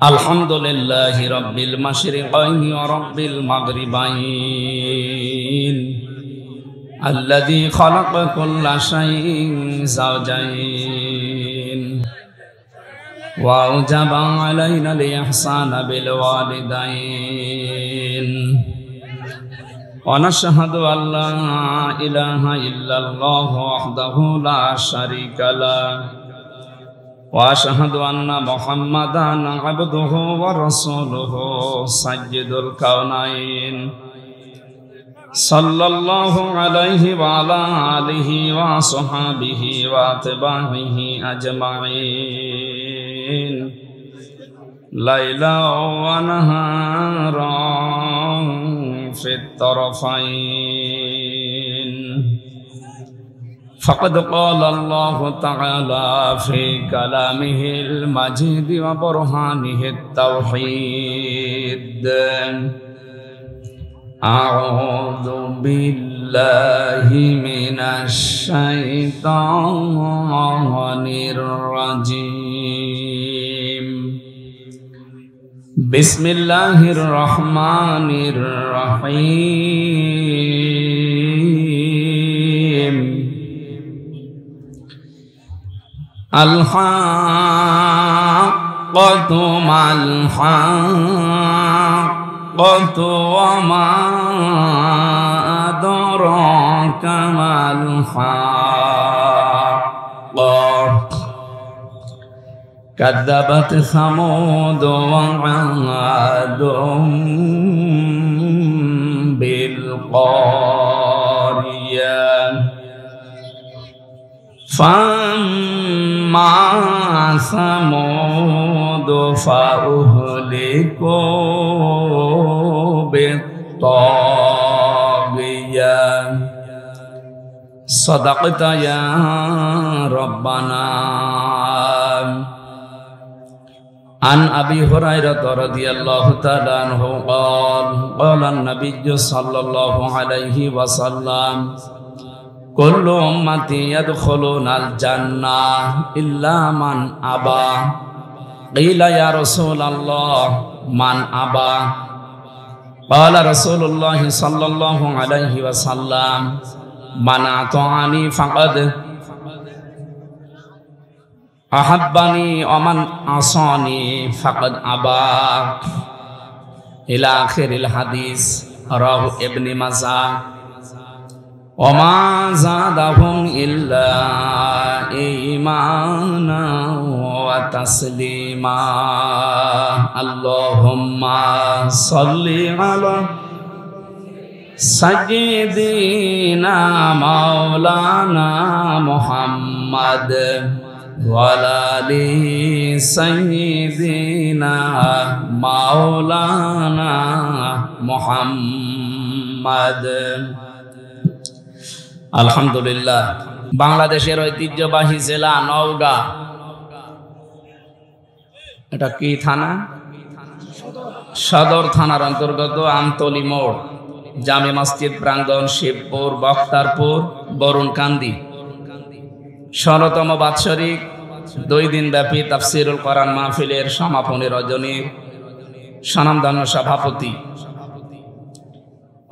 আলহামদুলিল্লাহি রাব্বিল মাশরিকাইনি ওয়া রাব্বিল মাগরিবাইন আল্লাযী খালাকা কুল্লা শাইইন যাওজাইন ওয়া আওজাবা আলাইনাল ইহসানা বিল ওয়ালিদাইন ওয়া নাশহাদু আল্লা ইলাহা ইল্লাল্লাহু ওয়াহদাহু লা শারীকা লাহু وأشهد أن محمدًا عبده ورسوله سيد الكونين صلى الله عليه وعلى آله وصحبه وأتباعه أجمعين ليلا ونهارا في الطرفين فقد قال الله تعالى في كلامه المجيد وبرهانه التوحيد أعوذ بالله من الشيطان الرجيم بسم الله الرحمن الرحيم الحاقة ما الحاقة وما أدراك ما الحاقة كذبت ثمود وعاد بالقارية فأما ثمود فأهلكوا بالطاغية صدقت يا ربنا عن أبي هريرة رضي الله تعالى عنه قال قال النبي صلى الله عليه وسلم كل أمتي يدخلون الجنة إلا من أبى قيل يا رسول الله من أبى قال رسول الله صلى الله عليه وسلم من أطاعني فقد أحبني ومن عصاني فقد أبى إلى آخر الحديث رواه ابن ماجه وما زادهم إلا إيمانا وتسليما اللهم صل على سيدنا مولانا محمد وعلى آل سيدنا مولانا محمد আলহামদুলিল্লাহ। বাংলাদেশের ঐতিহ্যবাহী জেলা নওগাঁ। এটা কি থানা? সদর থানার অন্তর্গত আমতলী মোড়, জামে মসজিদ প্রাঙ্গণ, শিবপুর, বক্তারপুর, বরুণকান্দি। 16তম বাৎসরিক 2 দিন ব্যাপী তাফসিরুল কোরআন মাহফিলের সমাপনী রজনীর স্বনামধন্য সভাপতি,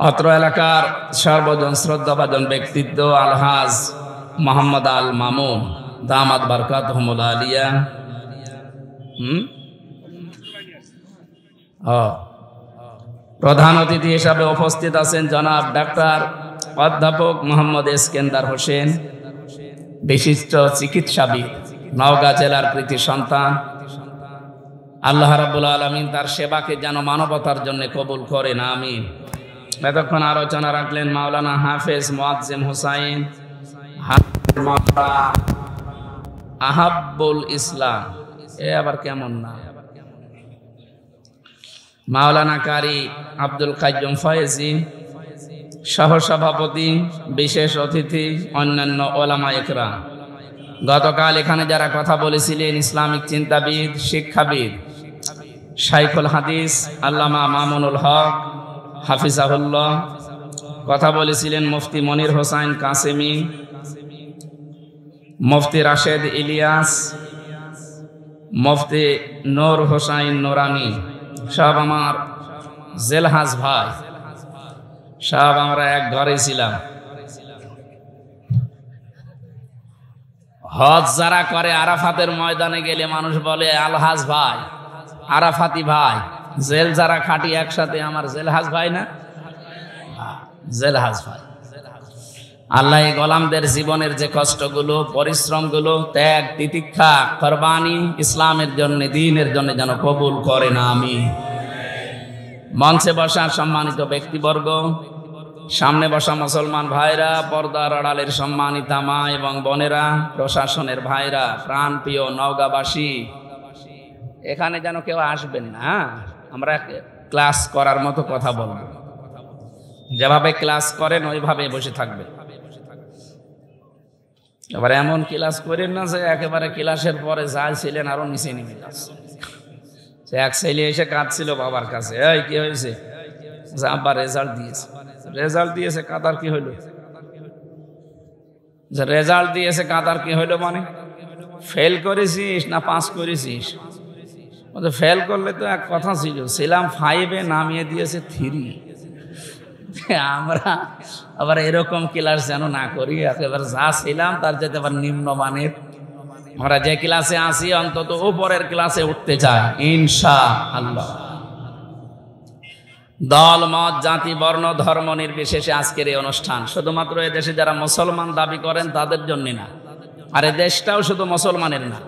অত্র এলাকার সর্বজন শ্রদ্ধাভাজন ব্যক্তিত্ব আলহাজ মোহাম্মদ আল মামুন দামাত বারকাতুহুল আলিয়া। প্রধান অতিথি হিসাবে উপস্থিত আছেন জনাব ডাক্তার অধ্যাপক মোহাম্মদ ইস্কেন্দার হোসেন, বিশিষ্ট চিকিৎসাবিদ, নওগাঁ জেলার কৃতি সন্তান। আল্লাহ রাব্বুল আলামিন তার সেবাকে যেন মানবতার জন্য কবুল করেন, আমিন। এতক্ষণ আলোচনা রাখলেন মাওলানা হাফেজ মুআজ্জিম হুসাইন আহাব্বুল ইসলাম। এ আবার কেমন না? মাওলানা কারি আব্দুল কাইয়ুম ফয়েজি সহসভাপতি, বিশেষ অতিথি অন্যান্য ওলামা ইকরাম। গতকাল এখানে যারা কথা বলেছিলেন ইসলামিক চিন্তাবিদ, শিক্ষাবিদ, শাইখুল হাদিস আল্লামা মামুনুল হক হাফিজাহুল্লাহ, কথা বলেছিলেন মুফতি মনির হোসাইন কাসেমি, মুফতি রাশেদ ইলিয়াস, মুফতি নূর হোসাইন নুরানি সব আমার জেলহাজ ভাই, সব আমরা এক ঘরে ছিলাম। হজ যারা করে আরাফাতের ময়দানে গেলে মানুষ বলে আলহাজ ভাই, আরাফাতি ভাই। জেল যারা খাটি একসাথে আমার জেলহাজ ভাই না, জেলহাজ ভাই। আল্লাহ গোলামদের জীবনের যে কষ্টগুলো, পরিশ্রমগুলো, ত্যাগ তিতিক্ষা, কোরবানি ইসলামের জন্য, দ্বীনের জন্য যেন কবুল করেন, আমিন। মঞ্চে বসা সম্মানিত ব্যক্তিবর্গ, সামনে বসা মুসলমান ভাইরা, পর্দার আড়ালের সম্মানিতা মা এবং বোনেরা, প্রশাসনের ভাইরা, প্রাণপ্রিয় নওগাঁবাসী, এখানে যেন কেউ আসবেন না। আমরা ক্লাস করার মতো কথা বলবো, যেভাবে ক্লাস করেন ওইভাবে বসে থাকবে। এবার এমন ক্লাস করেন না যে একেবারে ক্লাসের পরে যা ছিলেন আরো নিচে নেমে যাচ্ছে। সে এক ছেলে এসে কাঁদছিল বাবার কাছে, এই কি হয়েছে? আব্বা রেজাল্ট দিয়েছে। রেজাল্ট দিয়েছে, কাদার কি হইলো? রেজাল্ট দিয়েছে, কাদার কি হইলো? মানে ফেল করেছিস না পাস করেছিস? ফেল করলে তো এক কথা ছিল, ছিলাম 5-এ, নামিয়ে দিয়েছে 3। আমরা আবার এরকম ক্লাস যেন না করি, একেবারে যা ছিলাম তার যেতে আবার নিম্নমানের। আমরা যে ক্লাসে আসি অন্তত উপরের ক্লাসে উঠতে চাই ইনশাআল্লাহ। দল মত জাতি বর্ণ ধর্ম নির্বিশেষে আজকের এই অনুষ্ঠান শুধুমাত্র এদেশে যারা মুসলমান দাবি করেন তাদের জন্য না, আর এই দেশটাও শুধু মুসলমানের না।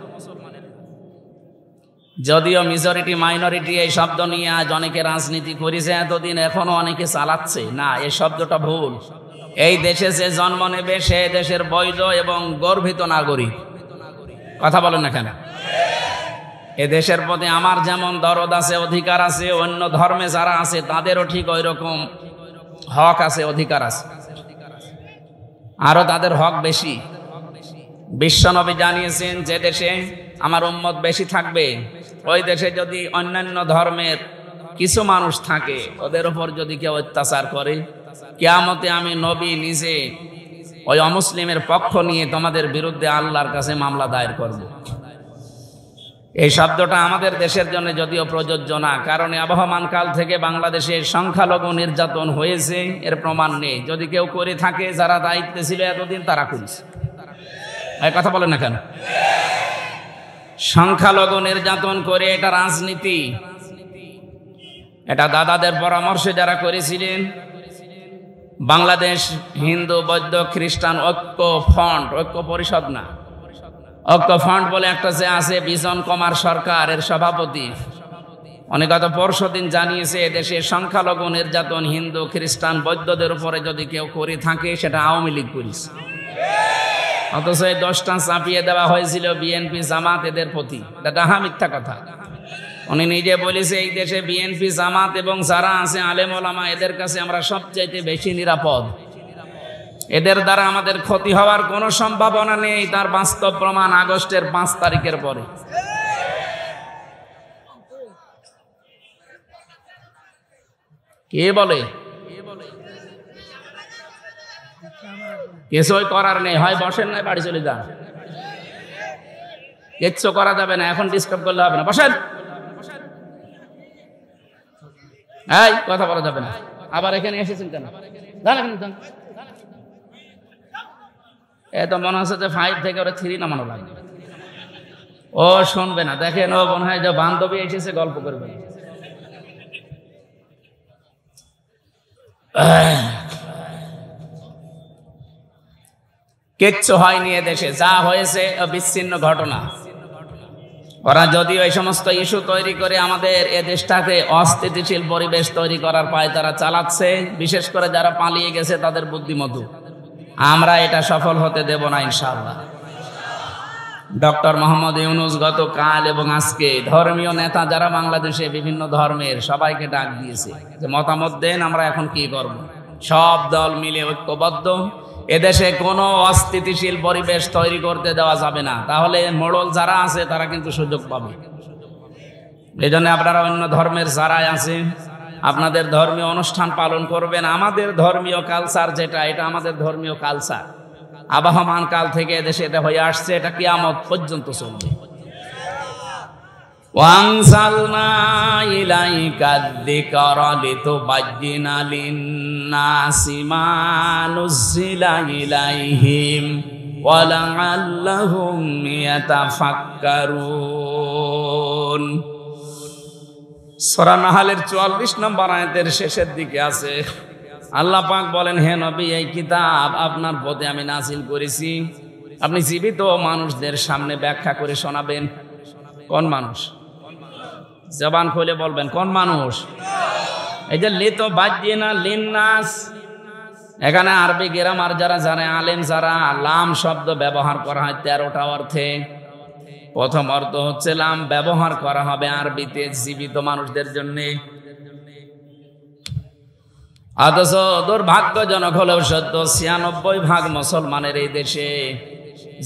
যদিও মেজরিটি মাইনরিটি এই শব্দ নিয়ে আজ অনেকে রাজনীতি করেছে এতদিন, এখনো অনেকে চালাচ্ছে, না, এই শব্দটা ভুল। এই দেশে যে জন্ম নেবে সে দেশের বৈধ এবং গর্বিত নাগরিক। কথা বলেন না কেন? এ দেশের প্রতি আমার যেমন দরদ আছে, অধিকার আছে, অন্য ধর্মে যারা আছে তাদেরও ঠিক ওই রকম হক আছে, অধিকার আছে, আরো তাদের হক বেশি। বিশ্বনবী জানিয়েছেন যে দেশে আমার উম্মত বেশি থাকবে, ওই দেশে যদি অন্যান্য ধর্মের কিছু মানুষ থাকে, ওদের উপর যদি কেউ অত্যাচার করে, কিয়ামতে আমি নবী নিজে ওই অমুসলিমের পক্ষ নিয়ে তোমাদের বিরুদ্ধে আল্লাহর কাছে মামলা দায়ের করব। এই শব্দটা আমাদের দেশের জন্য যদিও প্রযোজ্য না, কারণ আবহমান কাল থেকে বাংলাদেশে সংখ্যালঘু নির্যাতন হয়েছে, এর প্রমাণ নেই। যদি কেউ করে থাকে, যারা দায়িত্বে ছিল এতদিন তারা করেছে। এই কথা বলেন না কেন? সংখ্যালঘু নির্যাতন করে এটা রাজনীতি, এটা দাদাদের পরামর্শে যারা করেছিলেন। বাংলাদেশ হিন্দু বৌদ্ধ খ্রিস্টান ঐক্য ফ্রন্ট, ঐক্য পরিষদ না, ঐক্য ফ্রন্ট বলে একটা যে আছে, বিজন কুমার সরকার এর সভাপতি, উনি গত পরশুদিন জানিয়েছে এদেশে সংখ্যালঘু নির্যাতন হিন্দু খ্রিস্টান বৌদ্ধদের উপরে যদি কেউ করে থাকে সেটা আওয়ামী লীগ করেছে। অথচ এই 10টা চাপিয়ে দেওয়া হয়েছিল বিএনপি জামাত এদের প্রতি। এটা মিথ্যা কথা। উনি নিজে বলেছে এই দেশে বিএনপি জামাত এবং যারা আছে আলেম ওলামা, এদের কাছে আমরা সবচাইতে বেশি নিরাপদ। এদের দ্বারা আমাদের ক্ষতি হওয়ার কোনো সম্ভাবনা নেই, তার বাস্তব প্রমাণ আগস্টের 5 তারিখের পরে। কে বলে? কিছুই করার নেই, হয় বসেন নয় বাড়ি চলে যান, কিচ্ছু করা যাবে না। এখন ডিস্টার্ব করলে হবে না, বসেন। এই কথা বলা যাবে না। আবার এখানে এসেছেন কেন? এত মনে হচ্ছে যে 5 থেকে ওরা 3 নামানো লাগবে। ও শুনবে না, দেখেন ও মনে হয় যে বান্ধবী এসেছে গল্প করবে। কিচ্ছু হয়নি এদেশে, যা হয়েছে বিচ্ছিন্ন ঘটনা। ওরা যদিও এই সমস্ত ইস্যু তৈরি করে আমাদের এ দেশটাকে অস্থিতিশীল পরিবেশ তৈরি করার পায় তারা চালাচ্ছে, বিশেষ করে যারা পালিয়ে গেছে তাদের বুদ্ধিমতু। আমরা এটা সফল হতে দেব না ইনশাআল্লাহ। ডক্টর মোহাম্মদ ইউনূস গতকাল এবং আজকে ধর্মীয় নেতা যারা বাংলাদেশে বিভিন্ন ধর্মের সবাইকে ডাক দিয়েছে যে মতামত দেন, আমরা এখন কি করব। সব দল মিলে ঐক্যবদ্ধ। এদেশে কোনো অস্থিতিশীল পরিবেশ তৈরি করতে দেওয়া যাবে না, তাহলে মোড়ল যারা আছে তারা কিন্তু সুযোগ পাবে। এই জন্য আপনারা অন্য ধর্মের যারাই আছে আপনাদের ধর্মীয় অনুষ্ঠান পালন করবেন। আমাদের ধর্মীয় কালচার যেটা, এটা আমাদের ধর্মীয় কালচার, আবহমান কাল থেকে এদেশে এটা হয়ে আসছে, এটা কিয়ামত পর্যন্ত চলবে। ওয়ানজালনা ইলাইকা যিকরা লিতুবায়্যিনা লিন-নাসি মা নুযিলা ইলাইহিম ওয়া লাআল্লাহুম ইয়াতাফাক্কারুন। সূরা নাহলের 44 নম্বর আয়াতের শেষের দিকে আছে, আল্লাহ পাক বলেন, হে নবী, এই কিতাব আপনার প্রতি আমি নাযিল করেছি, আপনি জীবিত মানুষদের সামনে ব্যাখ্যা করে শোনাবেন। কোন মানুষ? জবান খুলে বলবেন, কোন মানুষ? এই যে লিতুবায়্যিনা লিন-নাস, এখানে আরবি গ্রামার যারা জানে, আলেম যারা, লাম শব্দ ব্যবহার করা হয় 13টা অর্থে। প্রথম অর্থ হচ্ছে লাম ব্যবহার করা হবে আরবিতে জীবিত মানুষদের জন্য। অথচ দুর্ভাগ্যজনক হলেও সত্য, 96% মুসলমানের এই দেশে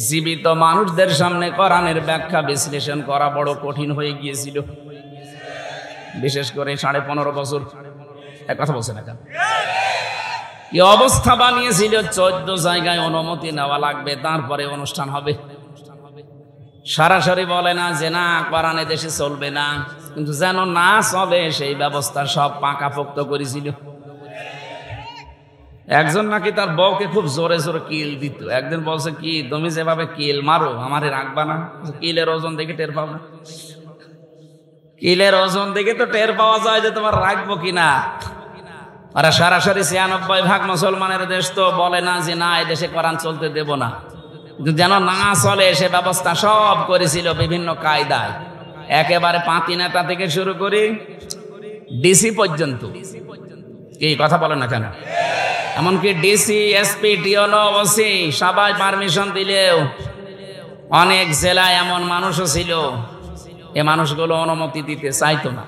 জীবিত মানুষদের সামনে কোরআনের ব্যাখ্যা বিশ্লেষণ করা বড় কঠিন হয়ে গিয়েছিল। বিশেষ করে 15.5 বছর এক কথা বলছে না কেন, কি অবস্থা বানিয়েছিল, 14 জায়গায় অনুমতি নেওয়া লাগবে, তারপরে অনুষ্ঠান হবে। সরাসরি বলে না যে না কোরআনে দেশে চলবে না, কিন্তু যেন না চলে সেই ব্যবস্থা সব পাকাপোক্ত করেছিল। একজন নাকি তার বউকে খুব জোরে জোরে কিল দিত। একদিন বলছে, কি তুমি যেভাবে কিল মারো আমারে রাখবা না? কিলের ওজন দেখে টের পাও না? কিলের ওজন দেখে তো টের পাওয়া যায় যে তোমার রাখবো কিনা। আর সরাসরি 96% মুসলমানের দেশ তো বলে না যে না এই দেশে কোরআন চলতে দেব না, কিন্তু যেন না চলে সে ব্যবস্থা সব করেছিল বিভিন্ন কায়দায়, একেবারে পাতি নেতা থেকে শুরু করে ডিসি পর্যন্ত। এই কথা বলে না কেন? এমনকি ডিসি, এসপি, টিওনো, ওসি সবাই পারমিশন দিলেও অনেক জেলায় এমন মানুষও ছিল এ মানুষগুলো অনুমতি দিতে চাইতো না।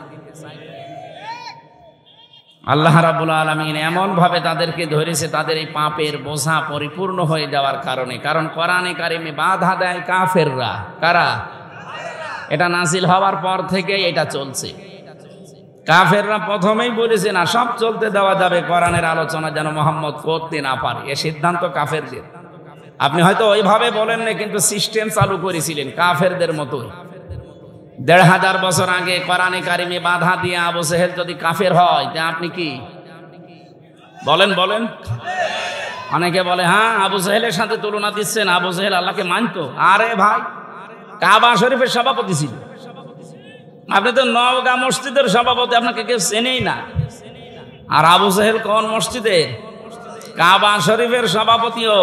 আল্লাহ রাব্বুল আলামিন এমন ভাবে তাদেরকে ধরেছে, তাদের এই পাপের বোঝা পরিপূর্ণ হয়ে যাওয়ার কারণে। কারণ কোরআনে কারিমে বাধা দেয় কাফেররা। কারা? এটা নাযিল হওয়ার পর থেকে এটা চলছে। কাফেররা প্রথমেই বলেছে না সব চলতে দেওয়া যাবে, কোরআনের আলোচনা যেন মুহাম্মদ করতে না পারে, এ সিদ্ধান্ত কাফেরদের। আপনি হয়তো ওইভাবে বলেন না, কিন্তু সিস্টেম চালু করেছিলেন কাফেরদের মতোই। 1500 বছর আগে কোরআনে কারিমে বাধা দিয়ে আবু জেহেল যদি কাফের হয়, তা আপনি কি বলেন? বলেন। অনেকে বলে হ্যাঁ আবু জেহেলের সাথে তুলনা দিচ্ছেন, আবু জেহেল আল্লাহকে মানতো। আরে ভাই, কাবা শরীফের সভাপতি ছিল, আপনি তো নওগাঁ মসজিদের সভাপতি, আপনাকে কেউ চেনেই না। আর আবু জেহেল কোন মসজিদের? কাবা শরীফের সভাপতিও।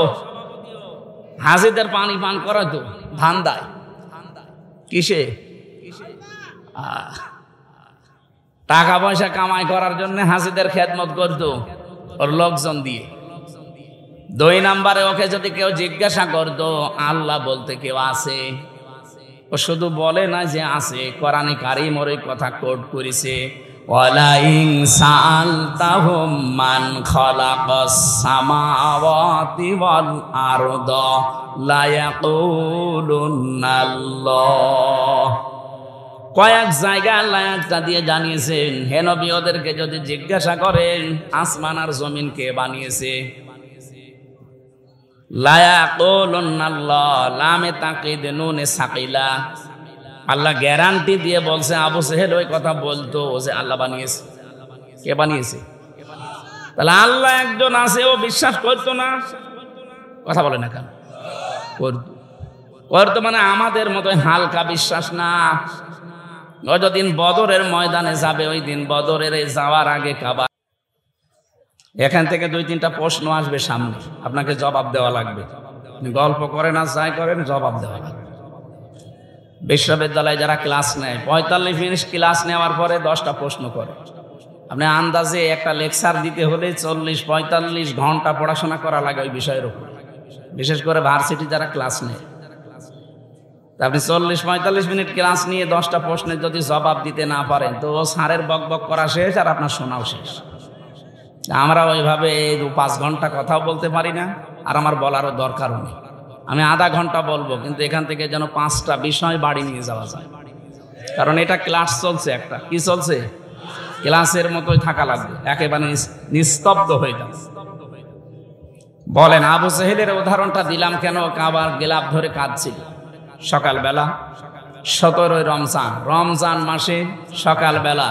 হাজিদের পানি পান করাতো ধান্দায়। কিসে? টাকা পয়সা কামাই করার জন্য হাজিদের খেদমত করতো ওর লোকজন দিয়ে। 2 নম্বরে ওকে যদি কেউ জিজ্ঞাসা করতো আল্লাহ বলতে কেউ আছে, ও শুধু বলে না যে আছে, কোরআনে কারিম ওর এই কথা কোট করেছে, ওয়ালা ইন সাআলতাহুম মান খালাকাস সামাওয়াতি ওয়াল আরদা লা ইয়াকুলুনাল্লাহ। কয়েক জায়গায় আল্লাহ একটা দিয়ে জানিয়েছেন, হে নবী ওদেরকে যদি জিজ্ঞাসা করেন আসমান আর জমিন কে বানিয়েছে, লা ইয়াকুলুনাল্লাহ, লামে তাকিদ নুনে সাকিলা, আল্লাহ গ্যারান্টি দিয়ে বলছে আবু জেহেল ওই কথা বলতো যে আল্লাহ বানিয়েছে। কে বানিয়েছে? তাহলে আল্লাহ একজন আছে ও বিশ্বাস করতো না? কথা বলে না কেন? করতো মানে আমাদের মতো হালকা বিশ্বাস না। ও যদিন বদরের ময়দানে যাবে, ওই দিন বদরের যাওয়ার আগে কাবা, এখান থেকে 2-3টা প্রশ্ন আসবে সামনে, আপনাকে জবাব দেওয়া লাগবে। গল্প করেন আর যাই করেন, জবাব দেওয়া লাগবে। বিশ্ববিদ্যালয়ে যারা ক্লাস নেয় 45 মিনিট ক্লাস নেওয়ার পরে 10টা প্রশ্ন করে। আপনি আন্দাজে একটা লেকচার দিতে হলে 40-45 ঘন্টা পড়াশোনা করা লাগে ওই বিষয়ের উপর, বিশেষ করে ভার্সিটি যারা ক্লাস নেয়। আপনি 40-45 মিনিট ক্লাস নিয়ে 10টা প্রশ্নের যদি জবাব দিতে না পারেন, তো স্যারের বক বক করা শেষ আর আপনার শোনাও শেষ। আমরা ওইভাবে 5 ঘন্টা কথাও বলতে পারি না, আর আমার বলারও দরকারও নেই। আমি আধা ঘন্টা বলবো, কিন্তু এখান থেকে যেন 5টা বিষয় বাড়ি নিয়ে যাওয়া যায়। কারণ এটা ক্লাস চলছে, একটা কি চলছে, ক্লাসের মতোই থাকা লাগবে, একেবারে নিস্তব্ধ হয়ে যাবে। বলেন আবু জেহেলের উদাহরণটা দিলাম কেন? কাবার গিলাফ ধরে কাঁদছিল সকালবেলা, 17 রমজান, রমজান মাসে সকালবেলা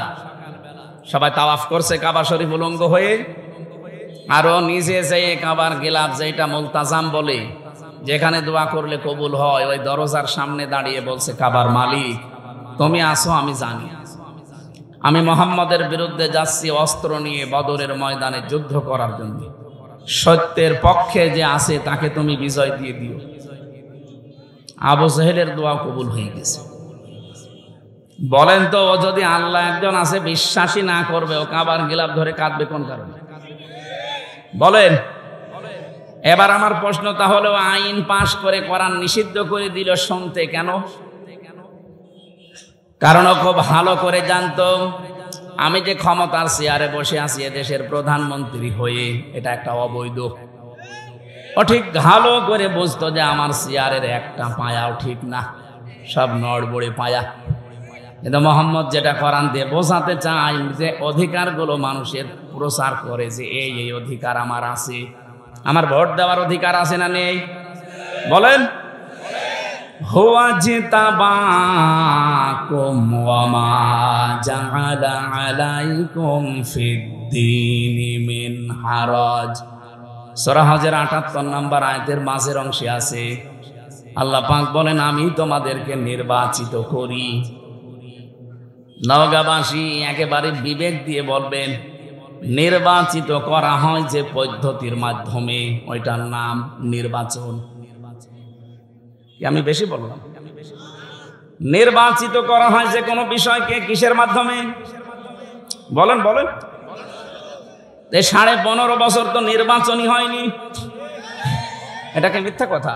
সবাই তাওয়াফ করছে কাবা শরীফ উলঙ্গ হয়ে, আরো নিজে যেয়ে কাবার গিলাফ যেটা মুলতাজাম বলে, যেখানে দোয়া করলে কবুল হয়, ওই দরজার সামনে দাঁড়িয়ে বলছে, কাবার মালিক তুমি আসো, আমি জানি আমি মুহাম্মদের বিরুদ্ধে যাচ্ছি অস্ত্র নিয়ে বদরের ময়দানে যুদ্ধ করার জন্য, সত্যের পক্ষে যে আছে তাকে তুমি বিজয় দিয়ে দিও। আবু জেহেলের দোয়া কবুল হয়ে গেছে। বলেন তো, ও যদি আল্লাহ একজন আছে বিশ্বাসী না করবে, ও কাবার গিলাফ ধরে কাঁদবে কোন কারণে? বলেন। এবার আমার প্রশ্ন, তাহলে আইন পাশ করে কোরআন নিষিদ্ধ করে দিল শুনতে কেন? কারণ ও খুব ভালো করে জানতো আমি যে ক্ষমতার চেয়ারে বসে আছি দেশের প্রধানমন্ত্রী হয়ে, এটা একটা অবৈধ। ও ঠিক ভালো করে বুঝতো যে আমার চেয়ারের একটা পায়াও ঠিক না, সব নড়বড়ে পায়া। কিন্তু মোহাম্মদ যেটা কোরআন দিয়ে বোঝাতে চাই যে অধিকারগুলো মানুষের প্রচার করে, যে এই এই অধিকার আমার আছে। আমার ভোট দেওয়ার অধিকার আছে না নেই? বলেন। হুয়া জিতাবাকুম ওয়া মা জাআলা আলাইকুম ফিদ্দীনি মিন হারাজ। সূরা হজের ৭৮ নম্বর আয়াতের মাঝের অংশে আছে, আল্লাহ পাক বলেন, আমি তোমাদেরকে নির্বাচিত করি। নওগাঁবাসী একেবারে বিবেক দিয়ে বলবেন, নির্বাচিত করা হয় যে পদ্ধতির মাধ্যমে, ওইটার নাম নির্বাচন। আমি বেশি বললাম? নির্বাচিত করা হয় যে কোনো বিষয়কে কিসের মাধ্যমে? বলেন বলেন। 15.5 বছর তো নির্বাচনই হয়নি, এটাকে মিথ্যা কথা।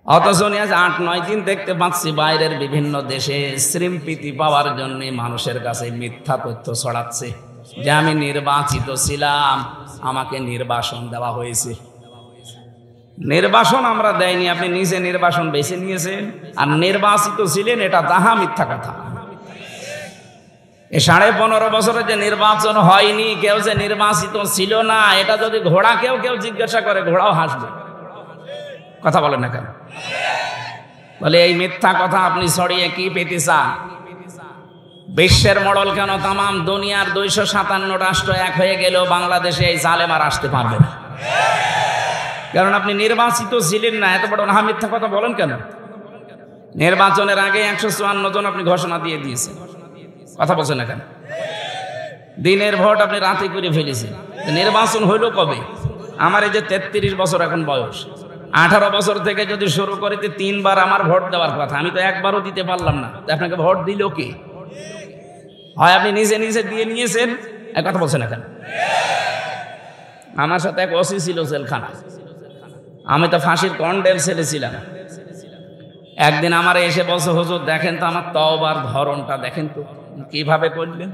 অথচ আজ 8-9 দিন দেখতে পাচ্ছি বাইরের বিভিন্ন দেশে শ্রীমপ্রীতি পাওয়ার জন্য মানুষের কাছে মিথ্যা তথ্য ছড়াচ্ছে যে আমি নির্বাচিত ছিলাম, আমাকে নির্বাসন দেওয়া হয়েছে। নির্বাসন আমরা দেয়নি, আপনি নিজে নির্বাসন বেছে নিয়েছেন। আর নির্বাচিত ছিলেন, এটা তাহা মিথ্যা কথা। এই 15.5 বছরে যে নির্বাচন হয়নি, কেউ যে নির্বাচিত ছিল না, এটা যদি ঘোড়া কেউ জিজ্ঞাসা করে, ঘোড়াও হাসবে। কথা বলেন না কেন? বলে এই মিথ্যা কথা আপনি ছড়িয়ে কি পেতে চান? বিশ্বের মডেল কেন তাম দুনিয়ার 257 রাষ্ট্র এক হয়ে গেলেও বাংলাদেশে এই জালেম আর আসতে পারবে না, কারণ আপনি নির্বাচিত ছিলেন না। এত বড় না মিথ্যা কথা বলেন কেন? নির্বাচনের আগে 154 জন আপনি ঘোষণা দিয়ে দিয়েছেন। কথা বলছেন না কেন? দিনের ভোট আপনি রাতে করে ফেলেছেন। নির্বাচন হইল কবে? আমার এই যে 33 বছর এখন বয়স, 18 বছর থেকে যদি শুরু করি 3 বার আমার ভোট দেওয়ার কথা, আমি তো একবারও দিতে পারলাম না। আপনাকে ভোট দিল কে? হয় আপনি নিজে নিজে দিয়ে নিয়েছেন। এক কথা বলছেন না কেন? আমার সাথে এক ওসি ছিল জেলখানা, আমি তো ফাঁসির কন্ডেম ছেলে ছিলাম। একদিন আমার এসে বলছে, হুজুর দেখেন তো আমার তওবার ধরনটা দেখেন তো কিভাবে করলেন।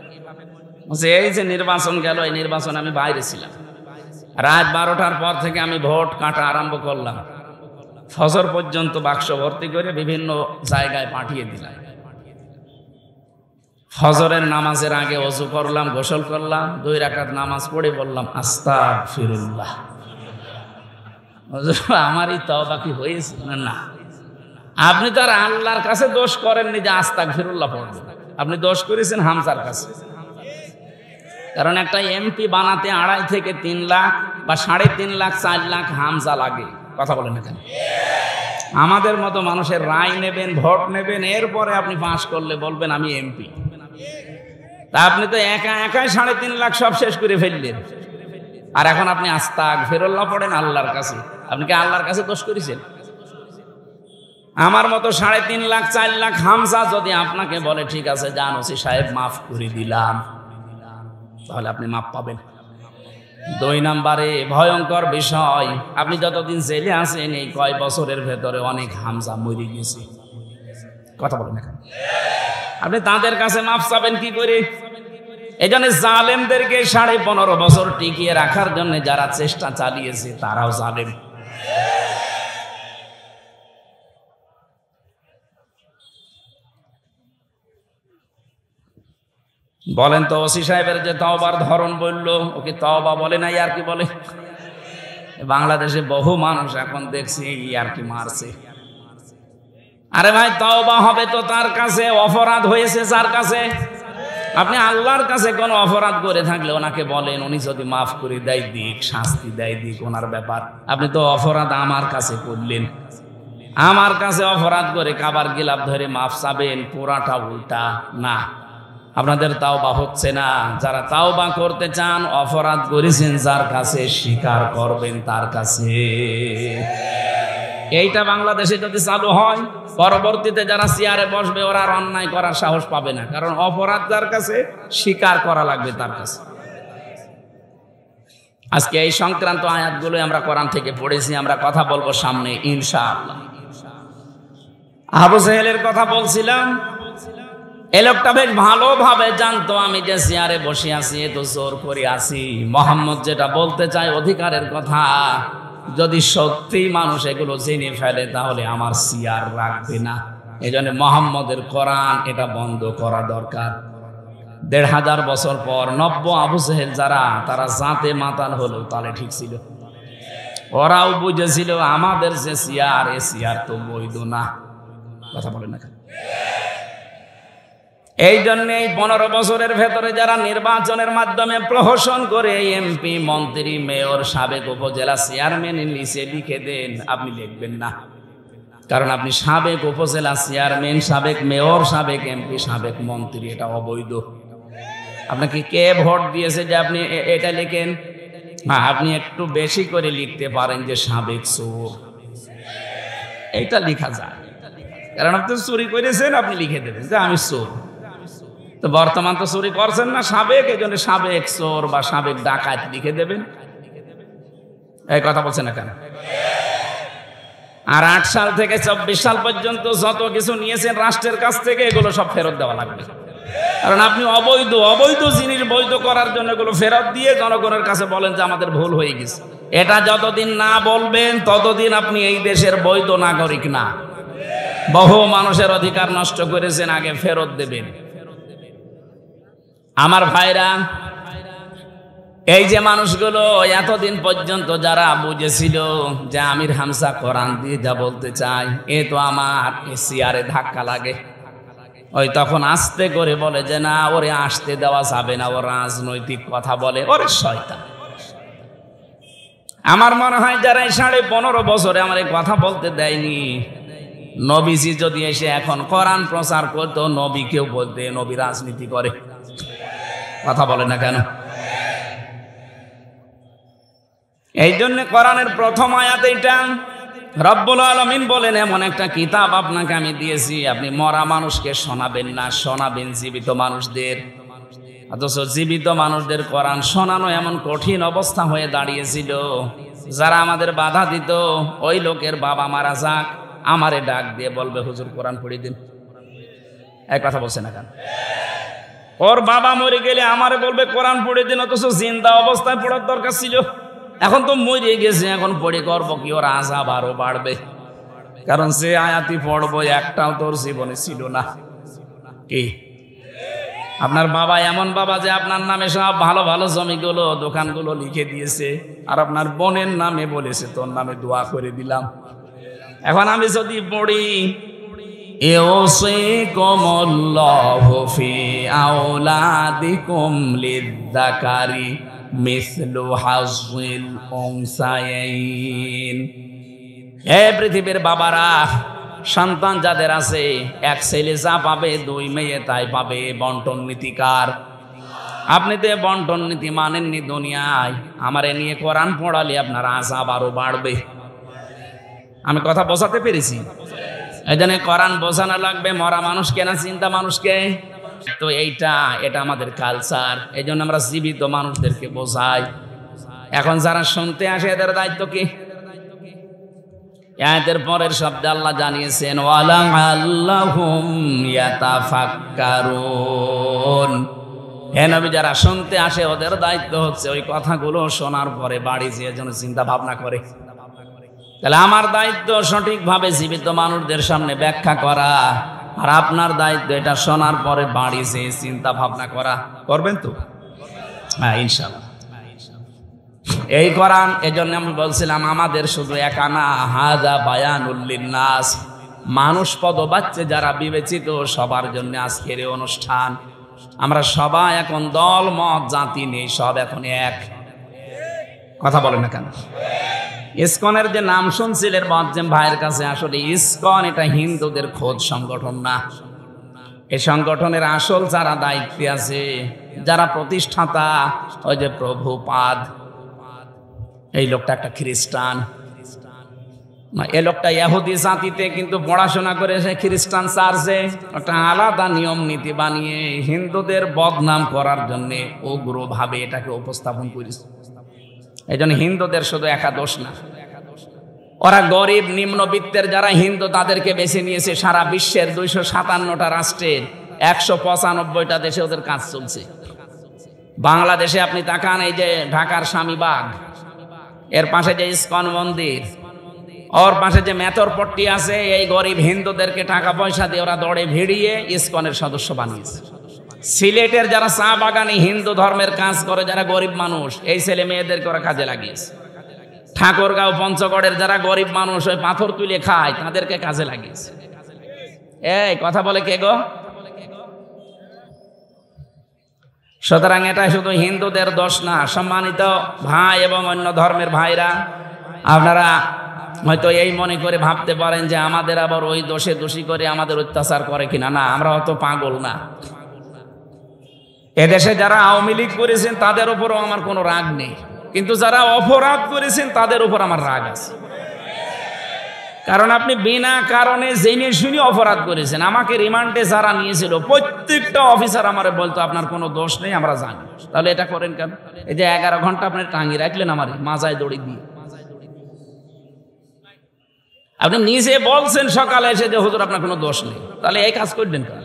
এই যে নির্বাচন গেল, এই নির্বাচন আমি বাইরে ছিলাম। রাত 12টার পর থেকে আমি ভোট কাটা আরম্ভ করলাম, ফজর পর্যন্ত বাক্স ভর্তি করে বিভিন্ন জায়গায় পাঠিয়ে দিলাম। ফজরের নামাজের আগে ওযু করলাম, গোসল করলাম, 2 রাকাত নামাজ পড়ে বললাম আস্তাগফিরুল্লাহ। আমারই তওবা কি হয়েছে? না, আপনি তো আর আল্লাহর কাছে দোষ করেননি যে আস্তাগফিরুল্লাহ পড়বেন, আপনি দোষ করেছেন হামজার কাছে। কারণ একটা এমপি বানাতে 2.5 থেকে 3 লাখ বা 3.5 লাখ 4 লাখ হামজা লাগে। কথা বলেন না কেন? আমাদের মতো মানুষের রায় নেবেন, ভোট নেবেন, এরপরে আপনি পাস করলে বলবেন আমি এমপি। তা আপনি তো একাই 3.5 লাখ সব শেষ করে ফেললেন, আর এখন আপনি আস্তাগফিরুল্লাহ পড়েন আল্লাহর কাছে। আপনি কি আল্লাহর কাছে দোষ করেছেন? আমার মতো 3.5 লাখ 4 লাখ হামজা যদি আপনাকে বলে ঠিক আছে যান ওসি সাহেব মাফ করে দিলাম, তাহলে আপনি মাপ পাবেন। 2 নম্বরে ভয়ঙ্কর বিষয়, আপনি যতদিন জেলে আছেন এই কয় বছরের ভেতরে অনেক হামজা মরে গেছে। কথা বলেন না, আপনি তাদের কাছে মাফ চাবেন কি করে? এই জন্য জালেমদেরকে 15.5 বছর টিকিয়ে রাখার জন্য যারা চেষ্টা চালিয়েছে তারাও জালেম। বলেন তো, ওসি সাহেবের যে তওবার ধরন বললো, ওকে তওবা বলে না আর কি বলে? বাংলাদেশে বহু মানুষ এখন দেখছি আর কি মারছে। আরে ভাই, তওবা হবে তো তার কাছে, অপরাধ হয়েছে যার কাছে। আপনি আল্লাহর কাছে কোনো অপরাধ করে থাকলে ওনাকে বলেন, উনি যদি মাফ করে দেয় দিক, শাস্তি দেয় দিক, ওনার ব্যাপার। আপনি তো অপরাধ আমার কাছে করলেন, আমার কাছে অপরাধ করে কাবার গিলাপ ধরে মাফ চাবেন, পুরাটা উল্টা না। আপনাদের তাওবা হচ্ছে না। যারা তাওবা করতে চান, অপরাধ করেছেন যার কাছে, স্বীকার করবেন তার কাছে। এইটা বাংলাদেশে যদি চালু হয়, পরবর্তীতে যারা চেয়ারে বসবে ওরা আর অন্যায় করার সাহস পাবে না, কারণ অপরাধ যার কাছে, স্বীকার করা লাগবে তার কাছে। আজকে এই সংক্রান্ত আয়াতগুলো আমরা কোরআন থেকে পড়েছি, আমরা কথা বলবো সামনে ইনশাআল্লাহ। আবু জেহেলের কথা বলছিলাম, এ লোকটা বেশ ভালোভাবে জানতো আমি যে চেয়ারে বসে আছি, এ তো জোর করে আছি। মোহাম্মদ যেটা বলতে চায় অধিকারের কথা, যদি সত্যি মানুষ এগুলো জেনে ফেলে তাহলে আমার চেয়ার রাখবে না। এই জন্য মোহাম্মদের কোরআন এটা বন্ধ করা দরকার। ১৫০০ বছর পর নব্য আবু জেহেল যারা, তারা জাতে মাতাল হলো, তাহলে ঠিক ছিল। ওরাও বুঝেছিল আমাদের যে চেয়ার, এ চেয়ার তো বৈধ না। কথা বলেন না। এই জন্যে 15 বছরের ভেতরে যারা নির্বাচনের মাধ্যমে প্রহসন করে এমপি, মন্ত্রী, মেয়র, সাবেক উপজেলা চেয়ারম্যানের নিচে লিখে দেন, আপনি লিখবেন না। কারণ আপনি সাবেক উপজেলা চেয়ারম্যান, সাবেক মেয়র, সাবেক এমপি, সাবেক মন্ত্রী, এটা অবৈধ। আপনাকে কে ভোট দিয়েছে যে আপনি এটা লিখেন? হ্যাঁ, আপনি একটু বেশি করে লিখতে পারেন যে সাবেক চোর, এইটা লেখা যায়। কারণ আপনি চুরি করেছেন, আপনি লিখে দেবেন যে আমি চোর। তো বর্তমান তো চুরি করছেন না, সাবেক, এই জন্য সাবেক চোর বা সাবেক ডাকাত লিখে দেবেন। এই কথা বলছেন না কেন? আর 8 সাল থেকে 24 সাল পর্যন্ত যত কিছু নিয়েছেন রাষ্ট্রের কাছ থেকে, এগুলো সব ফেরত দেওয়া লাগবে। কারণ আপনি অবৈধ জিনিস বৈধ করার জন্য এগুলো ফেরত দিয়ে জনগণের কাছে বলেন যে আমাদের ভুল হয়ে গেছে। এটা যতদিন না বলবেন ততদিন আপনি এই দেশের বৈধ নাগরিক না। বহু মানুষের অধিকার নষ্ট করেছেন, আগে ফেরত দেবেন। আমার ভাইরা, এই যে মানুষগুলো এতদিন পর্যন্ত যারা বুঝেছিল যে আমির হামজা কোরআন দিয়ে যা বলতে চায়, এ তো আমার চেয়ারে ধাক্কা লাগে, ওই তখন আস্তে করে বলে যে না, ওরে আসতে দেওয়া যাবে না, ও রাজনৈতিক কথা বলে, ওরে শয়তান। আমার মনে হয় যারা 15.5 বছরে আমার এই কথা বলতে দেয়নি, নবীজি যদি এসে এখন কোরআন প্রচার করতো, নবীকেও বলতে নবী রাজনীতি করে। কথা বলে না কেন? এই জন্য কোরআনের প্রথম আয়াত এইটা। রব্বুল আলামিন বলেন, এমন একটা কিতাব আপনাকে আমি দিয়েছি, আপনি মরা মানুষকে শোনাবেন না, শোনাবেন জীবিত মানুষদের। অথচ জীবিত মানুষদের কোরআন শোনানো এমন কঠিন অবস্থা হয়ে দাঁড়িয়েছিল, যারা আমাদের বাধা দিত, ওই লোকের বাবা মারা যাক, আমারে ডাক দিয়ে বলবে হুজুর কোরআন পড়িয়ে দিন। এক কথা বলছে না কেন? ওর বাবা মরে গেলে আমারে বলবে কোরআন পড়ে দিন, অথচ জিন্দা অবস্থায় পড়ার দরকার ছিল। এখন তো মরে গেছে, এখন পড়ে করবো কি? ওর আযাব আরো বাড়বে। কারণ সে আয়াতি পড়বো একটাও তোর জীবনে ছিল না। কি আপনার বাবা এমন বাবা যে আপনার নামে সব ভালো ভালো জমিগুলো, দোকানগুলো লিখে দিয়েছে, আর আপনার বোনের নামে বলেছে তোর নামে দোয়া করে দিলাম। এখন আমি যদি পড়ি ইউসিকুমুল্লাহু ফি আওলাদিকুম লিয-যাকারি মিসলু হাযযিল উনসায়াইন। হে পৃথিবীর বাবারা, সন্তান যাদের আছে, এক ছেলে যা পাবে 2 মেয়ে তাই পাবে। বন্টন নীতিকার। আপনি তো বন্টন নীতি মানেননি দুনিয়ায়, আমারে নিয়ে কোরআন পড়ালে আপনার আযাব আরো বাড়বে। আমি কথা বোঝাতে পেরেছি? এই জন্য কোরআন বোঝানো লাগবে, মরা মানুষকে না, চিন্তা মানুষকে। তো এটা আমাদের কালচার। এই জন্য আমরা জীবিত মানুষদেরকে বোঝাই। এখন যারা শুনতে আসে এদের দায়িত্ব কি? আয়াতের পরের শব্দে আল্লাহ জানিয়েছেন, ওয়ালাআল্লাহুম ইয়াতাফাক্কারুন। হে নবী, যারা শুনতে আসে ওদের দায়িত্ব হচ্ছে ওই কথাগুলো শোনার পরে বাড়ি যেয়ে যেন চিন্তা ভাবনা করে। তাহলে আমার দায়িত্ব সঠিকভাবে জীবিত মানুষদের সামনে ব্যাখ্যা করা, আর আপনার দায়িত্ব এটা শোনার পরে বাড়ি যেয়ে চিন্তা ভাবনা করা। করবেন তো? হ্যাঁ, ইনশাআল্লাহ। এই কোরআন, এজন্য আমি বলছিলাম আমাদের শুধু একা না, হাযা বায়ানুল লিন্নাস, মানুষ পদবাচ্চে যারা বিবেচিত সবার জন্য আজকের এই অনুষ্ঠান। আমরা সবাই এখন দল মত জাতি নেই, সব এখন এক। কথা বলেন না কেন? ইসকনের যে নাম শুনছিলেন মজ্জেম ভাইয়ের কাছে, আসলে ইসকন এটা হিন্দুদের খোদ সংগঠন না। এই সংগঠনের আসল যারা দায়িত্বে আছে, যারা প্রতিষ্ঠাতা, ওই যে প্রভুপাদ, এই লোকটা একটা খ্রিস্টান। এই লোকটা ইহুদি জাতিতে কিন্তু পড়াশোনা করেছে, খ্রিস্টান চার্চে একটা আলাদা নিয়ম নীতি বানিয়ে হিন্দুদের বদনাম করার জন্য উগ্রভাবে এটাকে উপস্থাপন করেছে। এই জন্য হিন্দুদের শুধু একা দোষ না, ওরা গরিব নিম্নবিত্তের যারা হিন্দু তাদেরকে বেছে নিয়েছে। সারা বিশ্বের 257টা রাষ্ট্রের 195টা দেশে ওদের কাজ চলছে। বাংলাদেশে আপনি তাকান, এই যে ঢাকার স্বামীবাগ, এর পাশে যে ইসকন মন্দির, ওর পাশে যে মেথরপট্টি আছে, এই গরিব হিন্দুদেরকে টাকা পয়সা দিয়ে ওরা দৌড়ে ভিড়িয়ে ইসকনের সদস্য বানিয়েছে। সিলেটের যারা চা বাগানে হিন্দু ধর্মের কাজ করে, যারা গরিব মানুষ, এই ছেলে মেয়েদেরকে ওরা কাজে লাগিয়েছে। ঠাকুরগাঁও পঞ্চগড়ের যারা গরিব মানুষ ওই পাথর তুলে খায়, তাদেরকে কাজে লাগিয়েছে। এই কথা বলে কে গো? সুতরাং এটা শুধু হিন্দুদের দোষ না। সম্মানিত ভাই এবং অন্য ধর্মের ভাইরা, আপনারা হয়তো এই মনে করে ভাবতে পারেন যে আমাদের আবার ওই দোষে দোষী করে আমাদের অত্যাচার করে কিনা। না, আমরা অত পাগল না। এদেশে যারা আওয়ামী লীগ করেছেন তাদের উপরও আমার কোনো রাগ নেই, কিন্তু যারা অপরাধ করেছেন তাদের উপর আমার রাগ আছে। কারণ আপনি বিনা কারণে জেনে শুনে অপরাধ করেছেন। আমাকে রিমান্ডে যারা নিয়েছিল প্রত্যেকটা অফিসার আমারে বলতো আপনার কোনো দোষ নেই, আমরা জানি। তাহলে এটা করেন কেন? এই যে 11 ঘন্টা আপনি টাঙিয়ে রাখলেন আমার মাজায় দড়ি দিয়ে। আপনি নিজে বলছেন সকালে এসে যে হুজুর আপনার কোনো দোষ নেই, তাহলে এই কাজ করবেন কেন?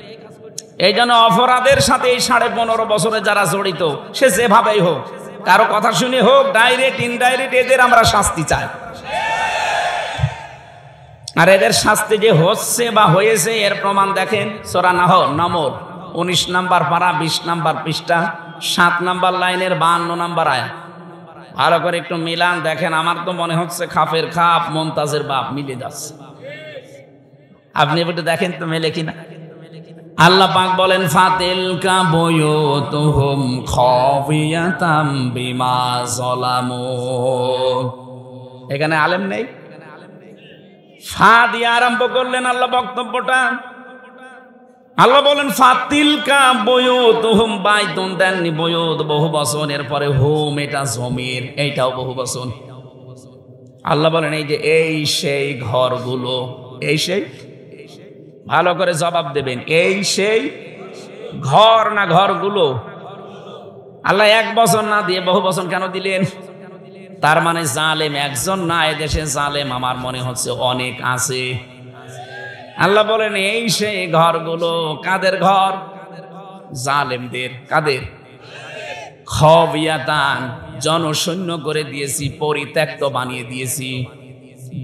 এই জন্য অপরাধের সাথে এই 15.5 বছরে যারা জড়িত, সে যেভাবেই হোক, কারো কথা শুনে হোক, ডাইরেক্ট ইনডাইরেক্ট, এদের আমরা শাস্তি চাই। আর এদের শাস্তি যে হচ্ছে বা হয়েছে এর প্রমাণ দেখেন সূরা নম্বর 19 নম্বর পারা 20 নম্বর পৃষ্ঠা 7 নম্বর লাইনের 52 নম্বর আয়াত। ভালো করে একটু মিলান দেখেন। আমার তো মনে হচ্ছে খাফের খাপ মুমতাজের বাপ মিলে যাচ্ছে। আপনি একটু দেখেন তো মেলে কিনা। আল্লাহ পাক বলেন ফাতিলকা বুয়ুতুহুম খাফিয়াতাম বিমা যালামু। এখানে আলেম নেই, ফা দিয়ে আরম্ভ করলেন আল্লাহ বক্তব্যটা। আল্লাহ বলেন ফাতিলকা বুয়ুতুহুম, বাইতুন দেননি, বুয়ুত বহু বচন, এরপরে হুম এটা জমির, এইটাও বহু বচন। আল্লাহ বলেন এই যে এই সেই ঘরগুলো, এই সেই, ভালো করে জবাব দেবেন, এই সেই ঘর না ঘরগুলো? আল্লাহ এক বচন না দিয়ে বহু বচন কেন দিলেন? তার মানে জালেম একজন না, এদেশে জালেম আমার মনে হচ্ছে অনেক আছে। আল্লাহ বলেন এই সেই ঘরগুলো। কাদের ঘর? জালেমদের। কাদের? খাবিয়াতান, জনশূন্য করে দিয়েছি, পরিত্যক্ত বানিয়ে দিয়েছি।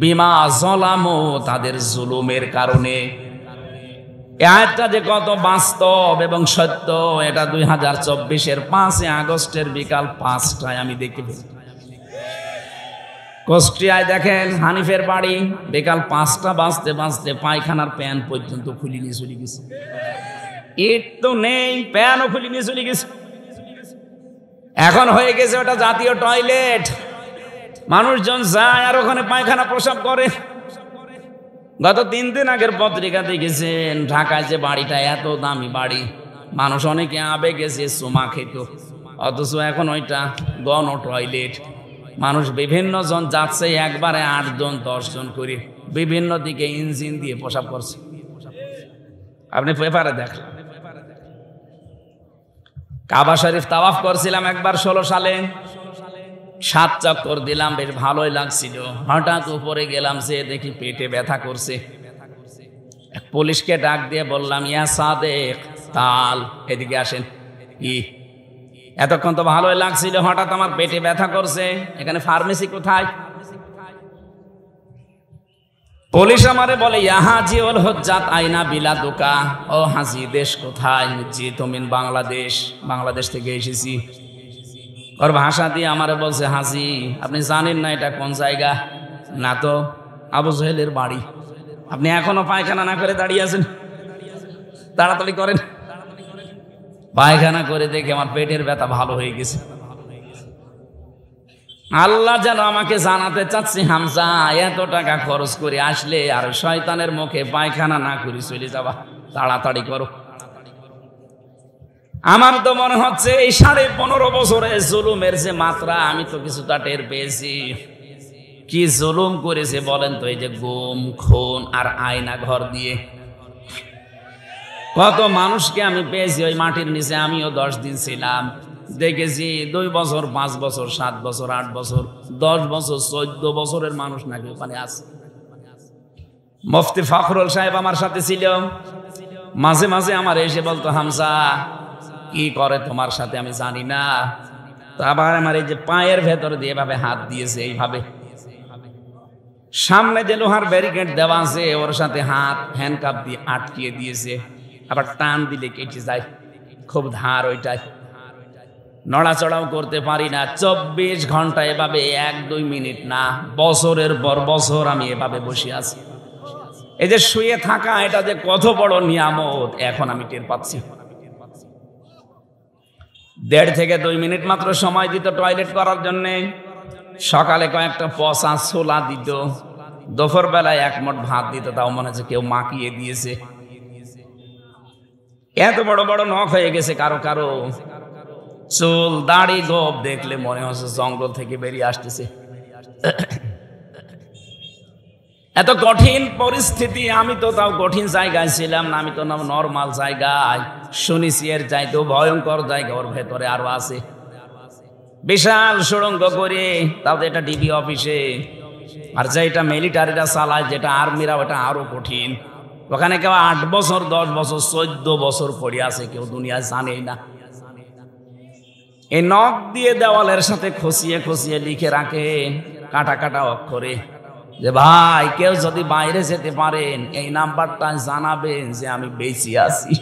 বিমা যালামু, তাদের জুলুমের কারণে। এই আয়াতটা যে কত বাস্তব এবং সত্য, এটা 2024-এর 5 আগস্টের বিকাল 5টায় আমি দেখতে পেয়েছি। কুষ্টিয়ায় দেখেন হানিফের বাড়ি, বিকাল 5টা বাজতে বাজতে পায়খানার প্যান পর্যন্ত খুলে নিয়ে চলে গেছে। ইট তো নেই, প্যানও খুলে নিয়ে চলে গেছে। এখন হয়ে গেছে ওটা জাতীয় টয়লেট। মানুষজন যায় আর ওখানে পায়খানা প্রসাব করে। গত 3 দিন আগের পত্রিকা দেখেছেন ঢাকায় যে বাড়িটা, এত দামি বাড়ি, মানুষ অনেকে আবেগে গেছে চুমা খেত, অথচ এখন ওইটা গণ টয়লেট। মানুষ বিভিন্ন জন যাচ্ছে, একবারে 8 জন 10 জন করে বিভিন্ন দিকে ইঞ্জিন দিয়ে প্রসাব করছে। আপনি পেপারে দেখেন। কাবা শরীফ তাওয়াফ করছিলাম একবার 16 সালে, 7 চক্কর দিলাম, বেশ ভালোই লাগছিল। হঠাৎ উপরে গেলাম, সে দেখি পেটে ব্যথা করছে। এক পুলিশকে ডাক দিয়ে বললাম, ইয়া সাদেক তাল, এদিকে আসেন। এতক্ষণ তো ভালোই লাগছিল, হঠাৎ আমার পেটে ব্যথা করছে, এখানে ফার্মেসি কোথায়? পুলিশ আমারে বলে, ইয়া হাজি ওল হজ্জাত আইনা বিলাদুকা, ও হাজি দেশ কোথায়? জি তুমিন বাংলাদেশ, বাংলাদেশ থেকে এসেছি। ওর ভাষা দিয়ে আমারে বলছে, হাজি আপনি জানেন না এটা কোন জায়গা? না তো। আবু জহেলের বাড়ি। আপনি এখনো পায়খানা না করে দাঁড়িয়ে আছেন? তাড়াতাড়ি করেন। পায়খানা করে দেখে আমার পেটের ব্যথা ভালো হয়ে গেছে। আল্লাহ যেন আমাকে জানাতে চাচ্ছি, হামজা এত টাকা খরচ করে আসলে আর শয়তানের মুখে পায়খানা না করে চলে যাবা, তাড়াতাড়ি করো। আমার তো মনে হচ্ছে এই 15.5 বছরে জুলুমের যে মাত্রা, আমি তো কিছুটা টের পেয়েছি। কি জুলুম করেছে বলেন তো, এই যে গুম খুন আর আয়না ঘর দিয়ে কত মানুষকে আমি পেয়েছি ওই মাটির নিচে। আমিও 10 দিন ছিলাম, দেখেছি 2 বছর 5 বছর 7 বছর 8 বছর 10 বছর 14 বছরের মানুষ নাকি ওখানে আছে। মুফতি ফখরুল সাহেব আমার সাথে ছিল, মাঝে মাঝে আমার এসে বলতো, হামজা কি করে তোমার সাথে আমি জানি না। তো আবার আমার এই যে পায়ের ভেতর দিয়ে এভাবে হাত দিয়েছে, এইভাবে সামনে যে লোহার ব্যারিকেড দেওয়া আছে ওর সাথে হাত হ্যান্ডকাপ দিয়ে আটকিয়ে দিয়েছে, আবার টান দিলে কেটে যায়, খুব ধার ওইটাই, নড়াচড়াও করতে পারি না। 24 ঘন্টা এভাবে 1-2 মিনিট না, বছরের পর বছর আমি এভাবে বসে আছি। এই যে শুয়ে থাকা, এটা যে কত বড় নিয়ামত এখন আমি টের পাচ্ছি। 1.5 থেকে 2 মিনিট মাত্র সময় দিত টয়লেট করার জন্যে। সকালে কয়েকটা পচা ছোলা দিত, দুপুর বেলায় 1 মুঠ ভাত দিত, তাও মনে হচ্ছে কেউ মাখিয়ে দিয়েছে। এত বড় বড় নখ হয়ে গেছে কারো কারো, চুল দাড়ি গোপ দেখলে মনে হচ্ছে জঙ্গল থেকে বেরিয়ে আসতেছে। এত কঠিন পরিস্থিতি, আমি তো তাও কঠিন জায়গায় ছিলাম না, আমি তো নর্মাল জায়গায়। শুনেছি এর চাইতেও ভয়ঙ্কর জায়গা ওর ভেতরে আরো আছে, বিশাল সুড়ঙ্গ করে, তাও এটা ডিবি অফিসে। আর যেটা মিলিটারিরা চালায়, যেটা আর্মিরা, ওটা আরো কঠিন। ওখানে কেউ 8 বছর 10 বছর 14 বছর পড়ে আছে, কেউ দুনিয়ায় জানেই না। এই নখ দিয়ে দেওয়ালের সাথে খসিয়ে খসিয়ে লিখে রাখে কাটা কাটা অক্ষরে যে ভাই কেউ যদি বাইরে যেতে পারেন এই নাম্বারটা জানাবেন যে আমি বেঁচে আছি।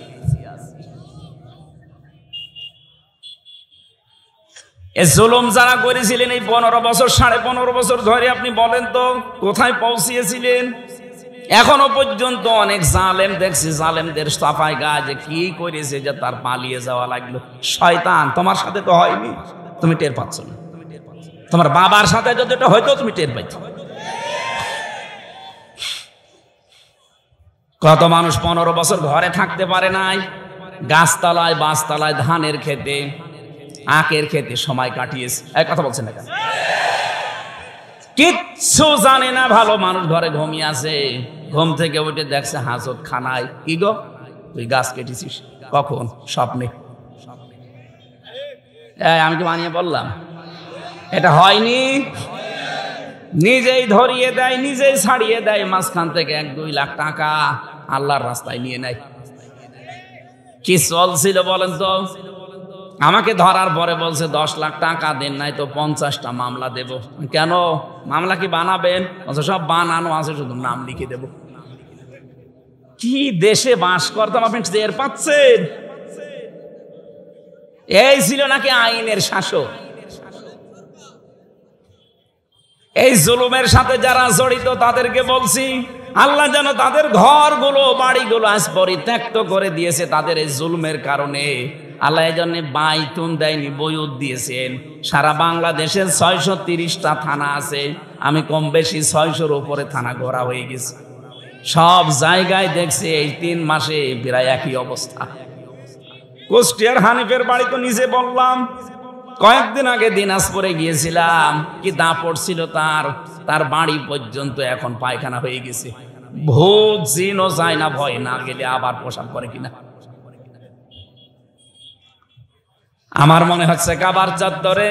এই জুলুম যারা করেছিলেন এই 15 বছর 15.5 বছর ধরে, আপনি বলেন তো কোথায় পৌঁছিয়েছিলেন? এখনো পর্যন্ত অনেক জালেম দেখছি, জালেমদের সাফাই গা যে কি করেছে যে তার পালিয়ে যাওয়া লাগলো। শয়তান, তোমার সাথে তো হয়নি, তুমি টের পাচ্ছ না। তোমার বাবার সাথে যদি এটা হয়তো তুমি টের পাইছ। কত মানুষ 15 বছর ঘরে থাকতে পারে নাই, গাছতলায় বাঁশতলায় ধানের খেতে আখের খেতে সময় কাটিয়েছে। এক কথা বলছেন না কেন? কিচ্ছু জানে না, ভালো মানুষ ঘরে ঘুমিয়ে আছে, ঘুম থেকে উঠে দেখছে হাজত খানায়। কি গো, তুই গাছ কেটেছিস কখন? স্বপ্নে। আমি কি বানিয়ে বললাম? এটা হয়নি। নিজেই ধরিয়ে দেয়, নিজেই ছাড়িয়ে দেয়, মাঝখান থেকে 1-2 লাখ টাকা আল্লাহর রাস্তায় নিয়ে নেয়। কি চলছিল বলেন তো? আমাকে ধরার পরে বলছে 10 লাখ টাকা দেন, নাই তো 50টা মামলা দেব। কেন? মামলা কি বানাবেন? সব বানানো আছে, শুধু নাম লিখে দেব। কি দেশে বাস করতাম আপনি টের পাচ্ছেন? এই ছিল নাকি আইনের শাসক? এই জুলুমের সাথে যারা জড়িত তাদেরকে বলছি, আল্লাহ যেন তাদের ঘরগুলো বাড়িগুলো আজ পরিত্যক্ত করে দিয়েছে তাদের এই জুলুমের কারণে। আল্লাহ এই জন্য বাইতুন দেয়নি, বয়ুত দিয়েছেন। সারা বাংলাদেশের 630টা থানা আছে, আমি কম বেশি 600-র উপরে থানা ঘোরা হয়ে গেছে। সব জায়গায় দেখছি এই 3 মাসে প্রায় একই অবস্থা। কুষ্টিয়ার হানিফের বাড়ি তো নিজে বললাম, কয়েকদিন আগে দিনাজপুরে গিয়েছিলাম, কি দাপট ছিল তার বাড়ি পর্যন্ত এখন পায়খানা হয়ে গেছে। ভূত জিনও যায় না, ভয় না গেলে আবার পোশাক করে কিনা। আমার মনে হচ্ছে কাবার চত্বরে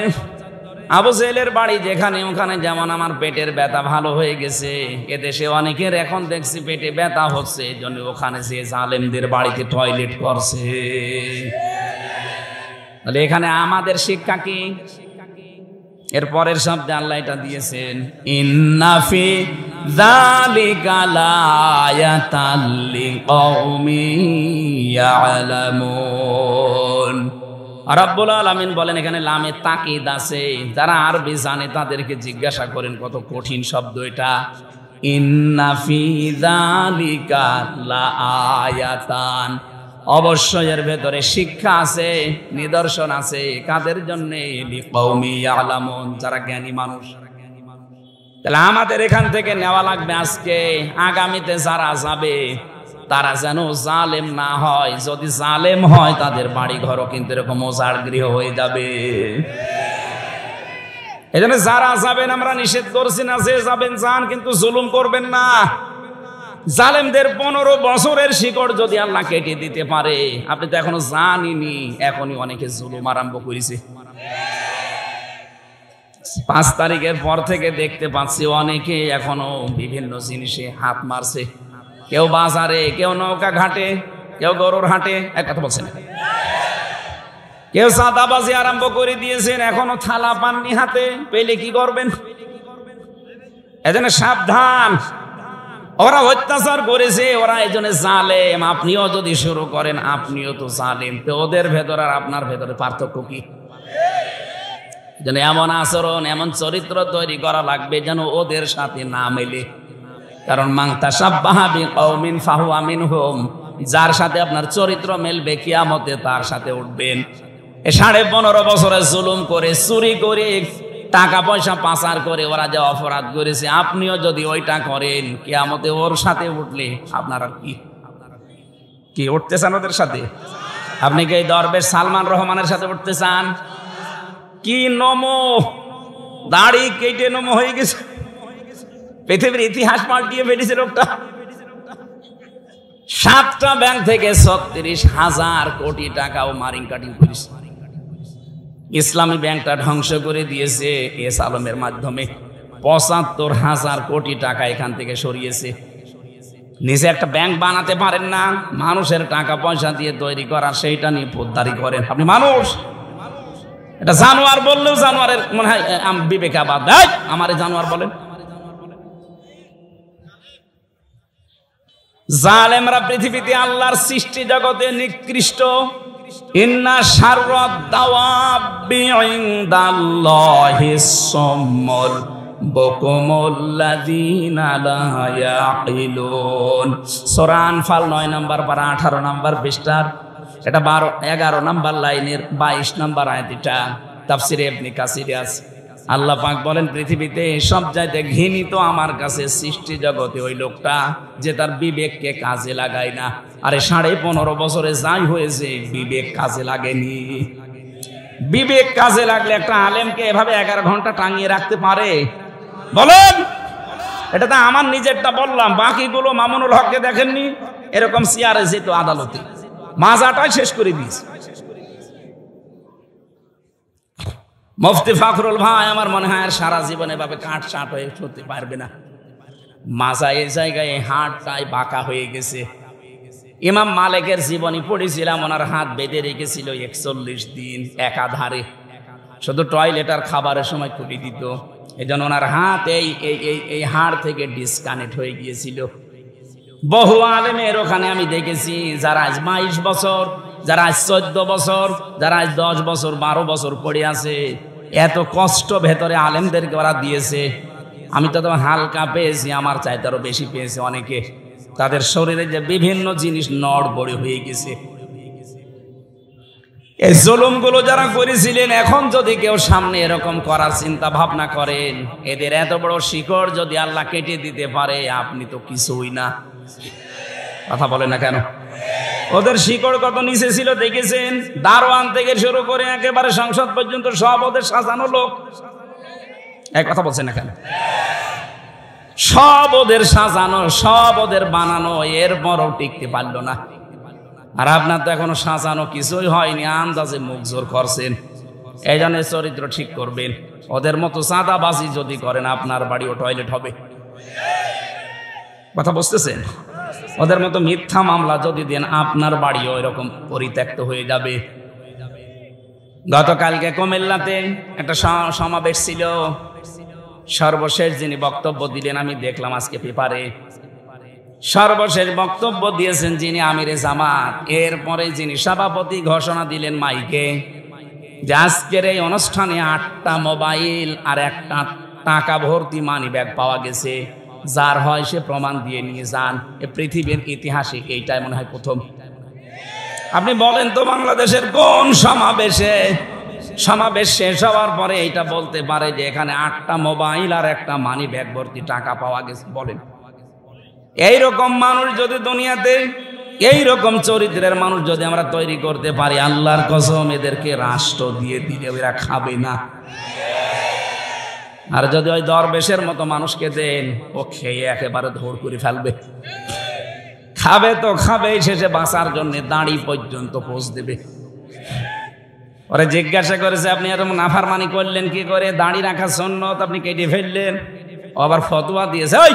আবু জেলের বাড়ি যেখানে, ওখানে যেমন আমার পেটের ব্যথা ভালো হয়ে গেছে, এদেশে অনেকের এখন দেখছি পেটে ব্যথা হচ্ছে, এই জন্য ওখানে যে জালেমদের বাড়িতে টয়লেট করছে। তাহলে এখানে আমাদের শিক্ষা কি? এর পরের শব্দে আল্লাহ এটা দিয়েছেন, ইন্না ফি যালিকা লায়াতাল লিকাউমিন ইয়ালামুন। রাব্বুল আলামিন বলেন এখানে লামে তাকিদ আছে। যারা আরবি জানে তাদেরকে জিজ্ঞাসা করেন, কত কঠিন শব্দ এটা। ইন্না ফি যালিকা লাআয়াতান, অবশ্যই এর ভেতরে শিক্ষা আছে, নিদর্শন আছে। কাদের জন্য? লিকৌমি ইয়ালামুন, যারা জ্ঞানী মানুষ। তাহলে আমাদের এখান থেকে নেওয়া লাগবে আজকে, আগামীতে যারা যাবে তারা যেন জালেম না হয়। যদি জালেম হয় তাদের বাড়ি ঘরও কিন্তু এরকম ওজাড় গৃহ হয়ে যাবে। এই জন্য যারা যাবেন আমরা নিষেধ করছি না, যে যাবেন যান, কিন্তু জুলুম করবেন না। জালেমদের 15 বছরের শিকড় যদি আল্লাহ কেটে দিতে পারে, আপনি তো এখনো জানেনই, এখনই অনেকে জুলুম আরম্ভ করেছে। 5 তারিখের পর থেকে দেখতে পাচ্ছি অনেকে এখনো বিভিন্ন জিনিসে হাত মারছে। কেউ বাজারে, কেউ নৌকা ঘাটে, কেউ গরুর হাটে, এক কথা বলছেন, কেউ চাঁদাবাজি আরম্ভ করে দিয়েছেন, এখনো থালা পাননি হাতে, পেলে কি করবেন? এজন্য সাবধান, ওরা অত্যাচার করেছে, ওরা এজন্য জালেম। আপনিও যদি শুরু করেন আপনিও তো জালেম। তো ওদের ভেতর আর আপনার ভেতরে পার্থক্য কি? যেন এমন আচরণ, এমন চরিত্র তৈরি করা লাগবে যেন ওদের সাথে না মেলে। কারণ মান তাশাব্বাহা বিকওমিন ফাহুয়া মিনহুম, যার সাথে আপনার চরিত্র মেলবে কিয়ামতে তার সাথে উঠবেন। 15.5 বছরে জুলুম করে, চুরি করে, টাকা পয়সা পাচার করে ওরা যে অপরাধ করেছে, আপনিও যদি ওইটা করেন কিয়ামতে ওর সাথে উঠলে আপনার আর কি উঠতে চান ওদের সাথে? আপনি কি এই দরবেশ সালমান রহমানের সাথে উঠতে চান? কি নমো, দাড়ি কেটে নমো হয়ে গেছে, পৃথিবীর ইতিহাস পাল্টিয়ে ফেলেছে লোকটা। 7টা ব্যাংক থেকে 36,000 কোটি টাকাও মারিং কাটিং করেছে। ইসলামী ব্যাংকটা ধ্বংস করে দিয়েছে এস আলমের মাধ্যমে। 75,000 কোটি টাকা এখান থেকে সরিয়েছে। নিজে একটা ব্যাংক বানাতে পারেন না, মানুষের টাকা পয়সা দিয়ে তৈরি করা, সেইটা নিয়ে পোদ্দারি করেন। আপনি মানুষ, এটা জানোয়ার বললেও জানোয়ারের মনে হয় বিবেকাবাদ, আমারে জানোয়ার বলেন। জালেমরা পৃথিবীতে আল্লাহর সৃষ্টি জগতে নিকৃষ্ট। ইন্না শাররাদ দাওয়াবি ইনদাল্লাহিস সুম্মুল বুকুমুল্লাযীনা লা ইয়াকিলুন। সূরা আনফাল 9 নম্বর পারা 18 নম্বর পৃষ্ঠার, এটা 11 নম্বর লাইনের 22 নম্বর আয়াত। এটা তাফসিরে ইবনে কাসিরে আছে। আল্লাহ পাক বলেন, পৃথিবীতে সব চাইতে ঘৃণিত আমার কাছে সৃষ্টি জগতে ওই লোকটা যে তার বিবেককে কাজে লাগায় না। আরে 15.5 বছরে যাই হয়েছে, বিবেক কাজে লাগেনি। বিবেক কাজে লাগলে একটা আলেমকে এভাবে 11 ঘন্টা টাঙিয়ে রাখতে পারে? বলেন। এটা তো আমার নিজেরটা বললাম, বাকিগুলো মামুনুল হককে দেখেননি? এরকম চেয়ারে যেত আদালতে, মাজাটাই শেষ করে দিয়েছে। মুফতি ফখরুল ভাই আমার মনে হয় আর সারা জীবন এভাবে কাটছাট হয়ে চলতে পারবে না। মাজা এই জায়গায় হাতটাই বাঁকা হয়ে গেছে। ইমাম মালিকের জীবনী পড়েছিলাম, ওনার হাত বেঁধে রেখেছিল 41 দিন একাধারে, শুধু টয়লেট আর খাবারের সময় খুলে দিত। এই জন্য ওনার হাত এই হাড় থেকে ডিসকানেক্ট হয়ে গিয়েছিল। বহু আলেমের ওখানে আমি দেখেছি যারা আজ 22 বছর, যারা আজ 14 বছর, যারা আজ 10 বছর 12 বছর পড়ে আছে। এত কষ্ট ভেতরে আলেমদেরকে ওরা দিয়েছে। আমি তো হালকা পেয়েছি, আমার চাইতে আরো বেশি পেয়েছে অনেকে। তাদের শরীরে যে বিভিন্ন জিনিস নড়বড়ে হয়ে গেছে। এই জুলুমগুলো যারা করেছিলেন, এখন যদি কেউ সামনে এরকম করার চিন্তা ভাবনা করেন, এদের এত বড় শিকড় যদি আল্লাহ কেটে দিতে পারে, আপনি তো কিছুই না। কথা বলেন না কেন? ওদের শিকড় কত নিচে ছিল দেখেছেন? দারোয়ান থেকে শুরু করে একেবারে সংসদ পর্যন্ত সব ওদের সাজানো লোক। এক কথা বলছেন না কেন? সব ওদের সাজানো, সব ওদের বানানো, এরপরও টিকতে পারলো না। আর আপনার তো এখনো সাজানো কিছুই হয়নি, আন্দাজে মুখ জোর করছেন। এই জন্য চরিত্র ঠিক করবেন। ওদের মতো চাঁদাবাজি যদি করেন, আপনার বাড়িও টয়লেট হবে। কথা বুঝতেছেন? ওদের মতো মিথ্যা মামলা যদি দেন, আপনার বাড়িও এরকম পরিত্যক্ত হয়ে যাবে। গতকালকে কুমিল্লাতে একটা সমাবেশ ছিল। সর্বশেষ যিনি বক্তব্য দিলেন আমি দেখলাম আজকে পেপারে, সর্বশেষ বক্তব্য দিয়েছেন যিনি আমিরে জামাত। এরপরে যিনি সভাপতি ঘোষণা দিলেন মাইকে যে আজকের এই অনুষ্ঠানে 8টা মোবাইল আর একটা টাকা ভর্তি মানি ব্যাগ পাওয়া গেছে। যার হয় সে প্রমাণ দিয়ে নিয়ে যান। এ পৃথিবীর ইতিহাসে এইটাই মনে হয় প্রথম। আপনি বলেন তো বাংলাদেশের কোন সমাবেশ শেষ হওয়ার পরে এইটা বলতে পারে যে এখানে 8টা মোবাইল আর একটা মানি ব্যাগ ভর্তি টাকা পাওয়া গেছে? বলেন। এইরকম মানুষ যদি দুনিয়াতে, এইরকম চরিত্রের মানুষ যদি আমরা তৈরি করতে পারি, আল্লাহর কসম এদেরকে রাষ্ট্র দিয়ে দিলে এরা খাবে না। আর যদি ওই দরবেশের মতো মানুষকে দেন, ও খেয়ে একেবারে ধর করে ফেলবে। খাবে তো খাবে, শেষে বাঁচার জন্য দাড়ি পর্যন্ত পোষ দেবে। ওরে জিজ্ঞাসা করেছে আপনি এরকম নাফরমানি করলেন কি করে? দাড়ি রাখা সুন্নত, আপনি কেটে ফেললেন। আবার ফতোয়া দিয়েছে, ওই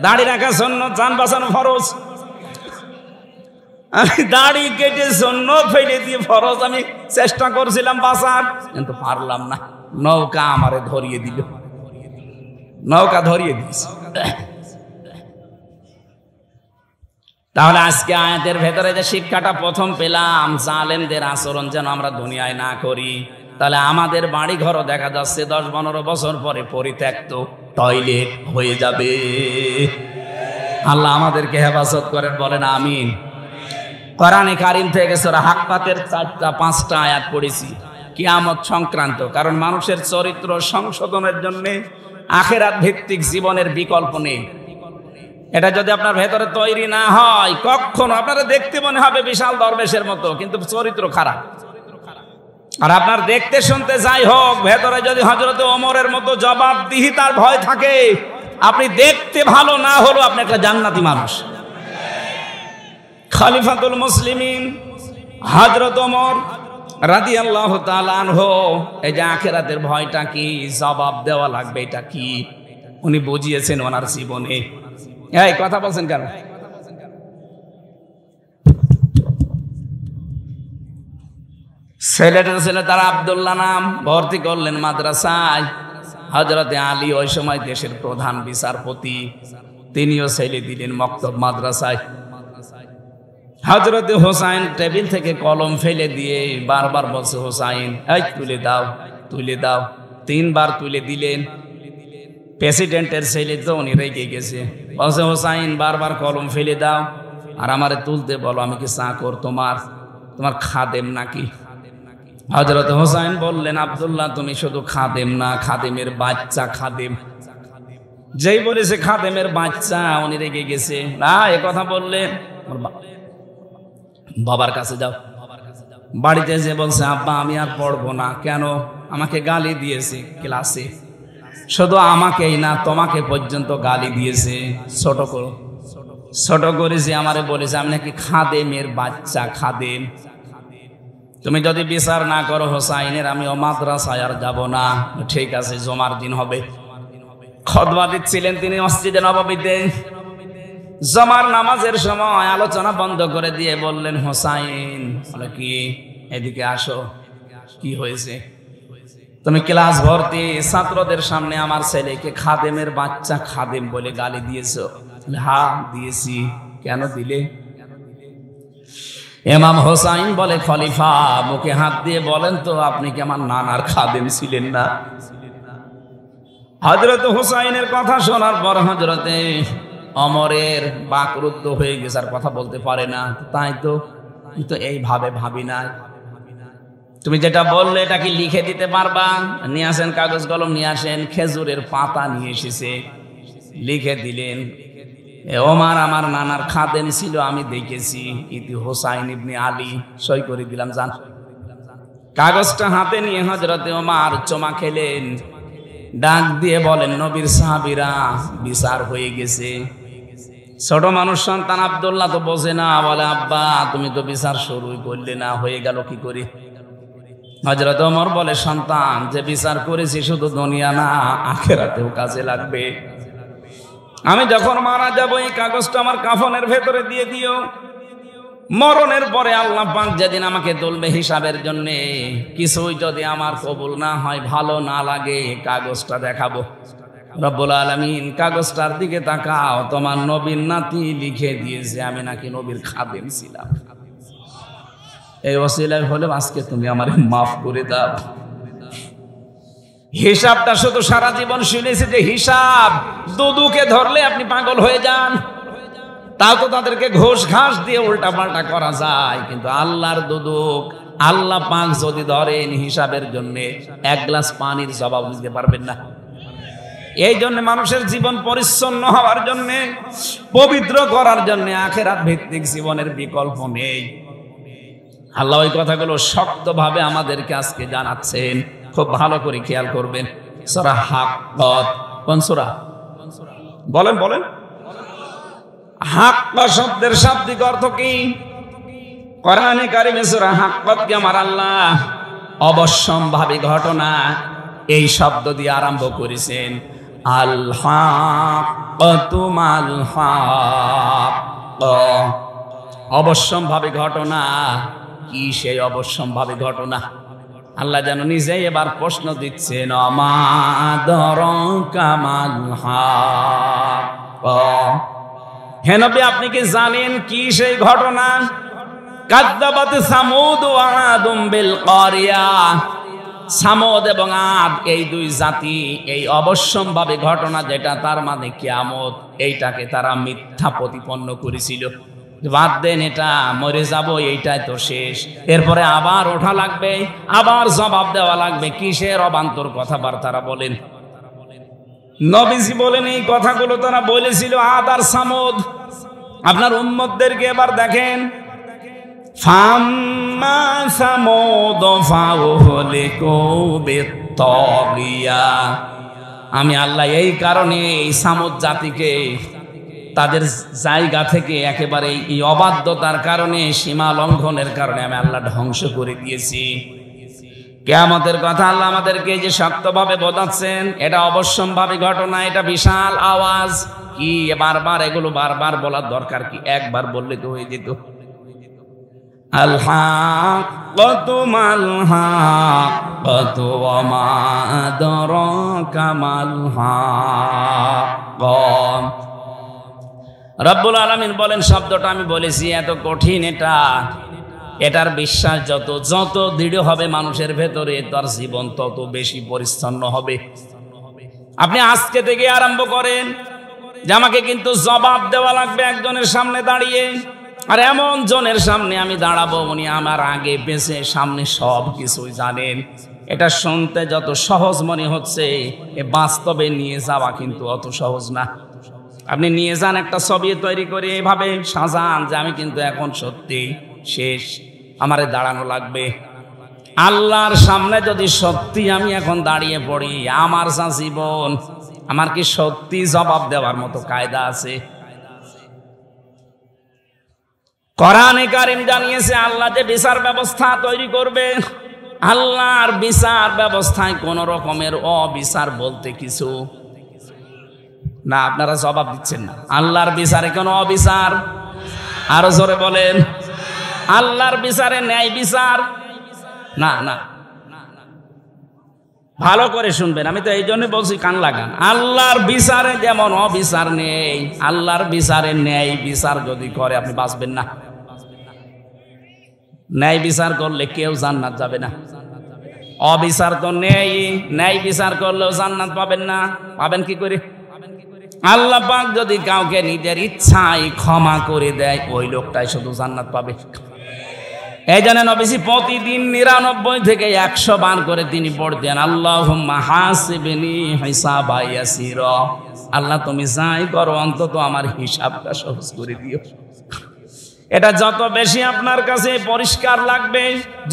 দাড়ি রাখা সুন্নত, জান বাঁচানো ফরজ। আমি দাড়ি কেটে সুন্নত ফেলে দিয়ে ফরজ আমি চেষ্টা করছিলাম বাঁচার, কিন্তু পারলাম না। নৌকা আমারে ধরিয়ে দিল, নৌকা ধরিয়ে দিয়েছে। তাহলে আজকে আয়াতের ভেতরে যে শিক্ষাটা প্রথম পেলাম, জালেমদের আচরণ যেন আমরা দুনিয়ায় না করি। তাহলে আমাদের বাড়ি ঘরও দেখা যাচ্ছে 10-15 বছর পরে পরিত্যক্ত টয়লেট হয়ে যাবে। আল্লাহ আমাদেরকে হেফাজত করেন, বলেন আমিন। কোরআনে কারীম থেকে সূরা হাক্কাতের 4-5টা আয়াত পড়েছি কিয়ামত সংক্রান্ত। কারণ মানুষের চরিত্র সংশোধনের জন্য আখিরাত ভিত্তিক জীবনের বিকল্প নেই। এটা যদি আপনার ভেতরে তৈরি না হয়, কখনো আপনারা দেখতে মনে হবে বিশাল দরবেশের মতো, কিন্তু চরিত্র খারাপ। আর আপনার দেখতে শুনতে যাই হোক, ভেতরে যদি হযরত ওমরের মতো জবাবদিহিতার ভয় থাকে, আপনি দেখতে ভালো না হলেও আপনি একটা জান্নাতি মানুষ। খলিফাতুল মুসলিমিন হযরত ওমর রাদিয়াল্লাহু তাআলা আনহু, এই যে আখিরাতের ভয়টা কি, জবাব দেওয়া লাগবে এটা কি, উনি বুঝিয়েছেন ওনার জীবনে। এই কথা বলছেন কেন? ছেলেটা ছিল তার আব্দুল্লাহ নাম, ভর্তি করলেন মাদ্রাসায়। হযরতে আলী ওই সময় দেশের প্রধান বিচারপতি, তিনিও ছেলে দিলেন মক্তব মাদ্রাসায়। হযরতে হোসাইন টেবিল থেকে কলম ফেলে দিয়ে বারবার বলছে, হোসাইন এই তুলে দাও, তুলে দাও। 3 বার তুলে দিলেন। প্রেসিডেন্টের ছেলে তো, উনি রেগে গেছে, বলছে হোসাইন বারবার কলম ফেলে দাও আর আমারে তুলতে বলো, আমি কি চাকর তোমার খাদেম নাকি? হযরত হোসাইন বললেন, আব্দুল্লাহ তুমি শুধু খাদেম না, খাদেমের বাচ্চা খাদেম। যেই বলেছে খাদেমের বাচ্চা, উনি রেগে গেছে। না, এ কথা বললেন বাবার কাছে যাও। বাড়িতে যে বলছে, আব্বা আমি আর পড়বো না। কেন? আমাকে গালি দিয়েছে ক্লাসে, শুধু আমাকেই না তোমাকে পর্যন্ত গালি দিয়েছে। ছোট করেছে, আমারে বলেছে আমি নাকি খাদেমের বাচ্চা, খাদেম। তুমি যদি বিচার না করো হোসাইনের, আমি ও মাদ্রাসায় আর যাব না। ঠিক আছে, জুমার দিন হবে। খুতবা দিচ্ছিলেন তিনি মসজিদে নববীতে। জুমার নামাজের সময় আলোচনা বন্ধ করে দিয়ে বললেন, হোসাইন বলে কি, এদিকে আসো। কি হয়েছে? তুমি ক্লাস ভর্তি ছাত্রদের সামনে আমার ছেলেকে খাদেমের বাচ্চা, খাদেম বলে গালি দিয়েছো? হ্যাঁ দিয়েছি। কেন দিলে? ইমাম হোসাইন বলে, খলিফা মুখে হাত দিয়ে বলেন তো, আপনি কি আমার নানার খাদেম ছিলেন না? হযরত হোসাইনের কথা শোনার পর হযরতে ওমরের বাকরুদ্ধ হয়ে গেছে, আর কথা বলতে পারে না। তাই তো, কিন্তু এইভাবে ভাবি না। তুমি যেটা বললে এটা কি লিখে দিতে পারবা? নিয়ে আসেন কাগজ কলম, নিয়ে আসেন। খেজুরের পাতা নিয়ে এসেছে, লিখে দিলেন, ওমর আমার নানার খাদেম ছিল, আমি দেখেছি। ইতি হোসাইন ইবনে আলী, সই করে দিলাম, জান। কাগজটা হাতে নিয়ে হযরতে ওমর চমা খেলেন, ডাক দিয়ে বলেন, নবীর সাহাবীরা, বিচার হয়ে গেছে। ছোট মানুষ সন্তান আব্দুল্লাহ তো বোঝে না, বলে আব্বা তুমি তো বিচার শুরুই করলে না, হয়ে গেল কি করে? হযরত ওমর বলে, সন্তান যে বিচার করেছি শুধু দুনিয়া না, আখিরাতেও কাজে লাগবে। আমি যখন মারা যাব, এই কাগজটা আমার কাফনের ভেতরে দিয়ে দিও। মরণের পরে আল্লাহ পাক যেদিন আমাকে তুলবে হিসাবের জন্য, কিছুই যদি আমার কবুল না হয়, ভালো না লাগে, কাগজটা দেখাবো। রব্বুল আলামিন কাগজটার দিকে তাকাও, তোমার নবীর নাতি লিখে দিয়েছে আমি নাকি নবীর খাদেম ছিলাম। এই ওসিলায় হলে আজকে তুমি আমারে মাফ করে দাও। হিসাবটা শুধু সারা জীবন শুনেছি যে হিসাব, দুদুকে ধরলে আপনি পাগল হয়ে যান, তাও তো তাদেরকে ঘোষ ঘাস দিয়ে উল্টা পাল্টা করা যায়, কিন্তু আল্লাহর দুদুক আল্লাহ পাক যদি ধরেন হিসাবের জন্য এক গ্লাস পানির জবাব দিতে পারবেন না। এই জন্য মানুষের জীবন পরিচ্ছন্ন হওয়ার জন্য, পবিত্র করার জন্য আখিরাত ভিত্তিক জীবনের বিকল্প নেই। আল্লাহ ওই কথাগুলো শক্তভাবে আমাদেরকে আজকে জানাচ্ছেন, খুব ভালো করে খেয়াল করবেন। সূরা হাক্কাত, কোন সূরা? বলেন বলেন। হাক্কা শব্দের শাব্দিক অর্থ কি? কোরআনে কারিমে সূরা হাক্কাতকে আমার আল্লাহ অবশ্যম্ভাবী ঘটনা এই শব্দ দিয়ে আরম্ভ করেছেন। আল হাক্কাতু মাল হাক্কা, অবশ্যম্ভাবী ঘটনা। কি সেই অবশ্যম্ভাবী ঘটনা? আল্লাহ যেন নিজেই এবার প্রশ্ন দিচ্ছেন, মা আদরাকা মাল হাক্কা। হে নবী, আপনি কি জানেন কি সেই ঘটনা? কাযযাবাত সামুদ ওয়া আদুম বিল কারিয়া, সামুদ এবং আদ এই দুই জাতি এই অবশ্যম্ভাবী ঘটনা যেটা তার মানে কিয়ামত, এইটাকে তারা মিথ্যা প্রতিপন্ন করেছিল। বাদ দেন, এটা মরে যাব, এইটাই তো শেষ, এরপরে আবার ওঠা লাগবে, আবার জবাব দেওয়া লাগবে। কিসের অবান্তর কথাবার্তারা বলেন। নবীজি বলেন এই কথাগুলো তারা বলেছিল আদ আর সামুদ। আপনার উম্মতদেরকে এবার দেখেন, ফাম্মা সামুদ ফাউহলিকু বিত্তাগিয়া, আমি আল্লাহ এই কারণে এই সামুদ জাতিকে তাদের জায়গা থেকে একেবারে এই অবাধ্যতার কারণে, সীমা লঙ্ঘনের কারণে আমি আল্লাহ ধ্বংস করে দিয়েছি। কিয়ামতের কথা আল্লাহ আমাদেরকে যে শক্তভাবে বোঝাচ্ছেন, এটা অবশ্যম্ভাবী ঘটনা, এটা বিশাল আওয়াজ। কি বারবার এগুলো বারবার বলার দরকার কি? একবার বললে তো হয়ে যেত। আল হাক্কাতু মাল হাক্কাতু ওয়া মা আদরাকা মাল হাক্কা। রব্বুল আলামিন বলেন, শব্দটা আমি বলেছি এত কঠিন, এটার বিশ্বাস যত দৃঢ় হবে মানুষের ভেতরে, তার জীবন তত বেশি পরিচ্ছন্ন হবে। আপনি আজকে থেকে আরম্ভ করেন যে আমাকে কিন্তু জবাব দেওয়া লাগবে একজনের সামনে দাঁড়িয়ে, আর এমন জনের সামনে আমি দাঁড়াবো উনি আমার আগে পেছে সামনে সব কিছুই জানেন। এটা শুনতে যত সহজ মনে হচ্ছে, এ বাস্তবে নিয়ে যাওয়া কিন্তু অত সহজ না। আপনি নিয়ে যান একটা ছবি তৈরি করে, এভাবে সাজান যে আমি কিন্তু এখন সত্যি শেষ, আমারে দাঁড়ানো লাগবে। আল্লাহর সামনে যদি সত্যি আমি এখন দাঁড়িয়ে পড়ি, আমার যা জীবন, আমার কি সত্যি জবাব দেওয়ার মতো কায়দা আছে? কোরআনে কারীম জানিয়েছে আল্লাহ যে বিচার ব্যবস্থা তৈরি করবে, আল্লাহর বিচার ব্যবস্থায় কোন রকমের অবিচার বলতে কিছু না। আপনারা জবাব দিচ্ছেন না। আল্লাহর বিচারে কোনো অবিচার? আরো জোরে বলেন, আল্লাহর বিচারে ন্যায় বিচার না। না, ভালো করে শুনবেন, আমি তো এই জন্য বলছি কান লাগান। আল্লাহর বিচারে যেমন অবিচার নেই, আল্লাহর বিচারে ন্যায় বিচার যদি করে আপনি বাঁচবেন না। ন্যায় বিচার করলে কেউ জান্নাত যাবে না। অবিচার তো নেই, ন্যায় বিচার করলেও জান্নাত পাবেন না। পাবেন কি করে? আল্লাহ পাক যদি কাউকে নিজের ইচ্ছায় ক্ষমা করে দেয়, ওই লোকটাই শুধু জান্নাত পাবে। এই জন্য নবীজি প্রতিদিন 99 থেকে 100 বার করে তিনি পড়তেন, আল্লাহুম্মা হাসিবনি হিসাবা ইয়াসিরা, আল্লাহ তুমি যাই করো অন্তত আমার হিসাবটা সহজ করে দিও। এটা যত বেশি আপনার কাছে পরিষ্কার লাগবে,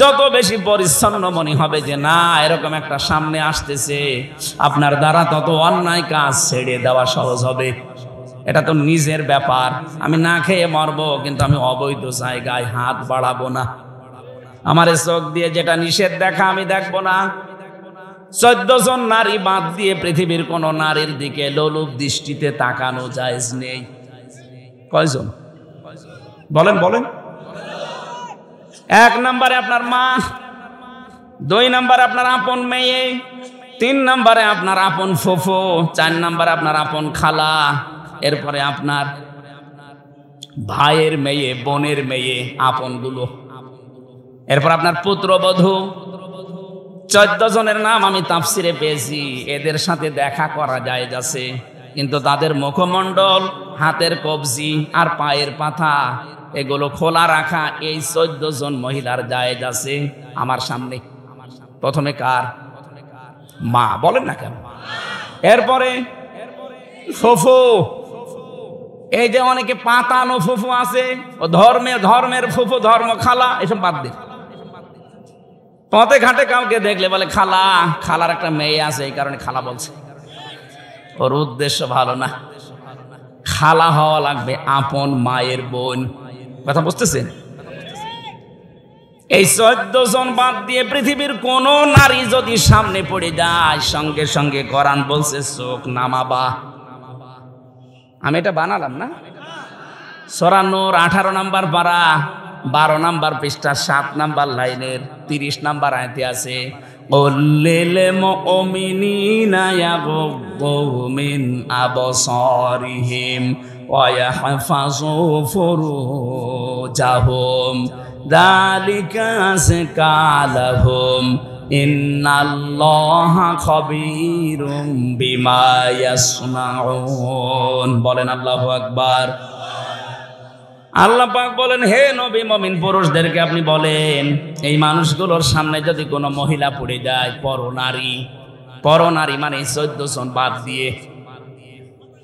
যত বেশি পরিচ্ছন্ন মনে হবে যে না এরকম একটা সামনে আসতেছে, আপনার দ্বারা তত অন্যায় কাজ ছেড়ে দেওয়া সহজ হবে। এটা তো নিজের ব্যাপার, আমি না খেয়ে মরবো কিন্তু আমি অবৈধ জায়গায় হাত বাড়াবো না। আমার চোখ দিয়ে যেটা নিষেধ দেখা আমি দেখবো না। 14 জন নারী বাদ দিয়ে পৃথিবীর কোন নারীর দিকে লোলুপ দৃষ্টিতে তাকানো জায়েজ নেই। কয়জন বলেন বলেন? 1 নম্বরে আপনার মা, 2 নম্বরে আপনার আপন মেয়ে, 3 নম্বরে আপনার আপন ফুফু, 4 নম্বরে আপনার আপন খালা, এরপরে আপনার ভাইয়ের মেয়ে, বোনের মেয়ে, আপনগুলো, এরপর আপনার পুত্রবধূ, 14 জনের নাম আমি তাফসিরে পেয়েছি, এদের সাথে দেখা করা যায় যাচ্ছে, কিন্তু তাদের মুখমণ্ডল, হাতের কবজি আর পায়ের পাতা এগুলো খোলা রাখা এই 14 জন মহিলার জায়েজ আছে আমার সামনে। প্রথমে কার? মা। বলেন না কেন? এরপরে ফুফু, এই যে অনেকে পাতানো ফুফু আছে, ও ধর্মের ফুফু, ধর্ম খালা, এসব বাদ দিন। পথে ঘাটে কাউকে দেখলে বলে খালা, খালার একটা মেয়ে আছে এই কারণে খালা বলছে, ওর উদ্দেশ্য ভালো না। খালা হওয়া লাগবে আপন মায়ের বোন। কথা বুঝতেছেন? এই 14 জন বাদ দিয়ে পৃথিবীর কোন নারী যদি সামনে পড়ে যায়, সঙ্গে সঙ্গে কোরআন বলছে চোখ নামাবা। আমি এটা বানালাম না? সূরা নূর 18 নম্বর পারা 12 নম্বর পৃষ্ঠা 7 নম্বর লাইনের 30 নম্বর আয়াতে আছে, কুল্লিল মুমিনিনা ইয়াগুদ্দু মিন আবসারিহিম ওয়া ইয়াহফাযু ফুরুজাহুম যালিকা আযকা লাহুম ইন্নাল্লাহা খাবীরুম বিমা ইয়াসনাউন। বলেন আল্লাহু আকবার। আল্লাহ পাক বলেন, হে নবী, মুমিন পুরুষদেরকে আপনি বলেন, এই মানুষগুলোর সামনে যদি কোনো মহিলা পড়ে যায়, পরনারী মানে 14 জন বাদ দিয়ে,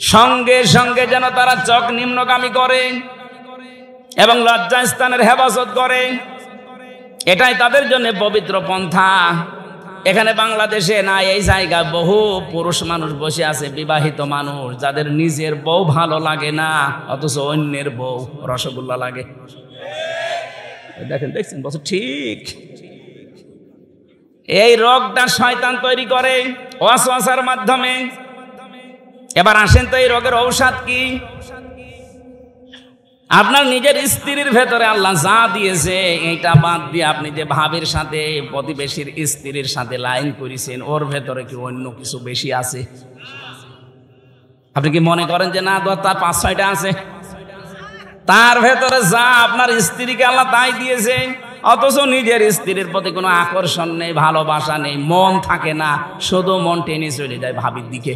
সঙ্গে সঙ্গে যেন তারা চোখ নিম্নগামী করে এবং লজ্জাস্থানের হেফাজত করে। এটাই তাদের জন্য পবিত্র পন্থা। এখানে বাংলাদেশে না এই জায়গায় বহু পুরুষ মানুষ বসে আছে, বিবাহিত মানুষ, যাদের নিজের বউ ভালো লাগে না, অথচ অন্যের বউ রসগোল্লা লাগে। দেখছেন বলছে ঠিক। এই রোগটা শয়তান তৈরি করে ওয়াসওয়াসার মাধ্যমে। এবার আসেন তো এই রোগের ঔষধ কি? আপনার নিজের স্ত্রীর ভেতরে আল্লাহ যা দিয়েছে এইটা বাদ দিয়ে আপনি যে ভাবির সাথে, প্রতিবেশীর স্ত্রীর সাথে লাইন করেছেন, ওর ভেতরে কি অন্য কিছু বেশি আছে? আপনি কি মনে করেন যে না, তার 5-6টা আছে? তার ভেতরে যা আপনার স্ত্রীকে আল্লাহ তাই দিয়েছে, অথচ নিজের স্ত্রীর প্রতি কোনো আকর্ষণ নেই, ভালোবাসা নেই, মন থাকে না, শুধু মন টেনে চলে যায় ভাবির দিকে।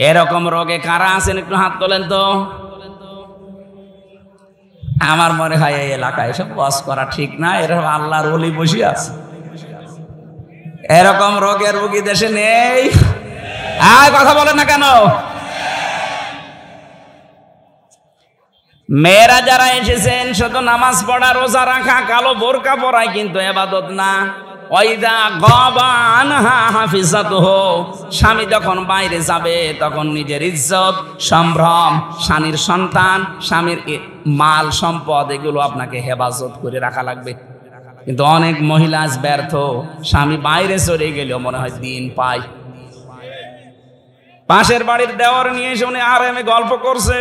এরকম রোগে কারা আছেন একটু হাত তোলেন তো। আমার মনে হয় এই এলাকায় এসব ওয়াজ করা ঠিক না, এরকম আল্লাহর ওলি বসে আছে। এরকম রোগের রোগী দেশে নেই। আর কথা বলেন না কেন? মেয়েরা যারা এসেছেন শুধু নামাজ পড়া, রোজা রাখা, কালো বোরকা পরায়, কিন্তু ইবাদত না। ওয়াইদা গাবা আনহা হাফিজাতুহু, স্বামী যখন বাইরে যাবে তখন নিজের ইজ্জত, সম্ভ্রম, স্বামীর সন্তান, স্বামীর মাল সম্পদ, এগুলো আপনাকে হেফাজত করে রাখা লাগবে। কিন্তু অনেক মহিলা আজ ব্যর্থ, স্বামী বাইরে চলে গেলেও মনে হয় দিন পায়। পাশের বাড়ির দেওয়ার নিয়ে শুনে আরামে গল্প করছে,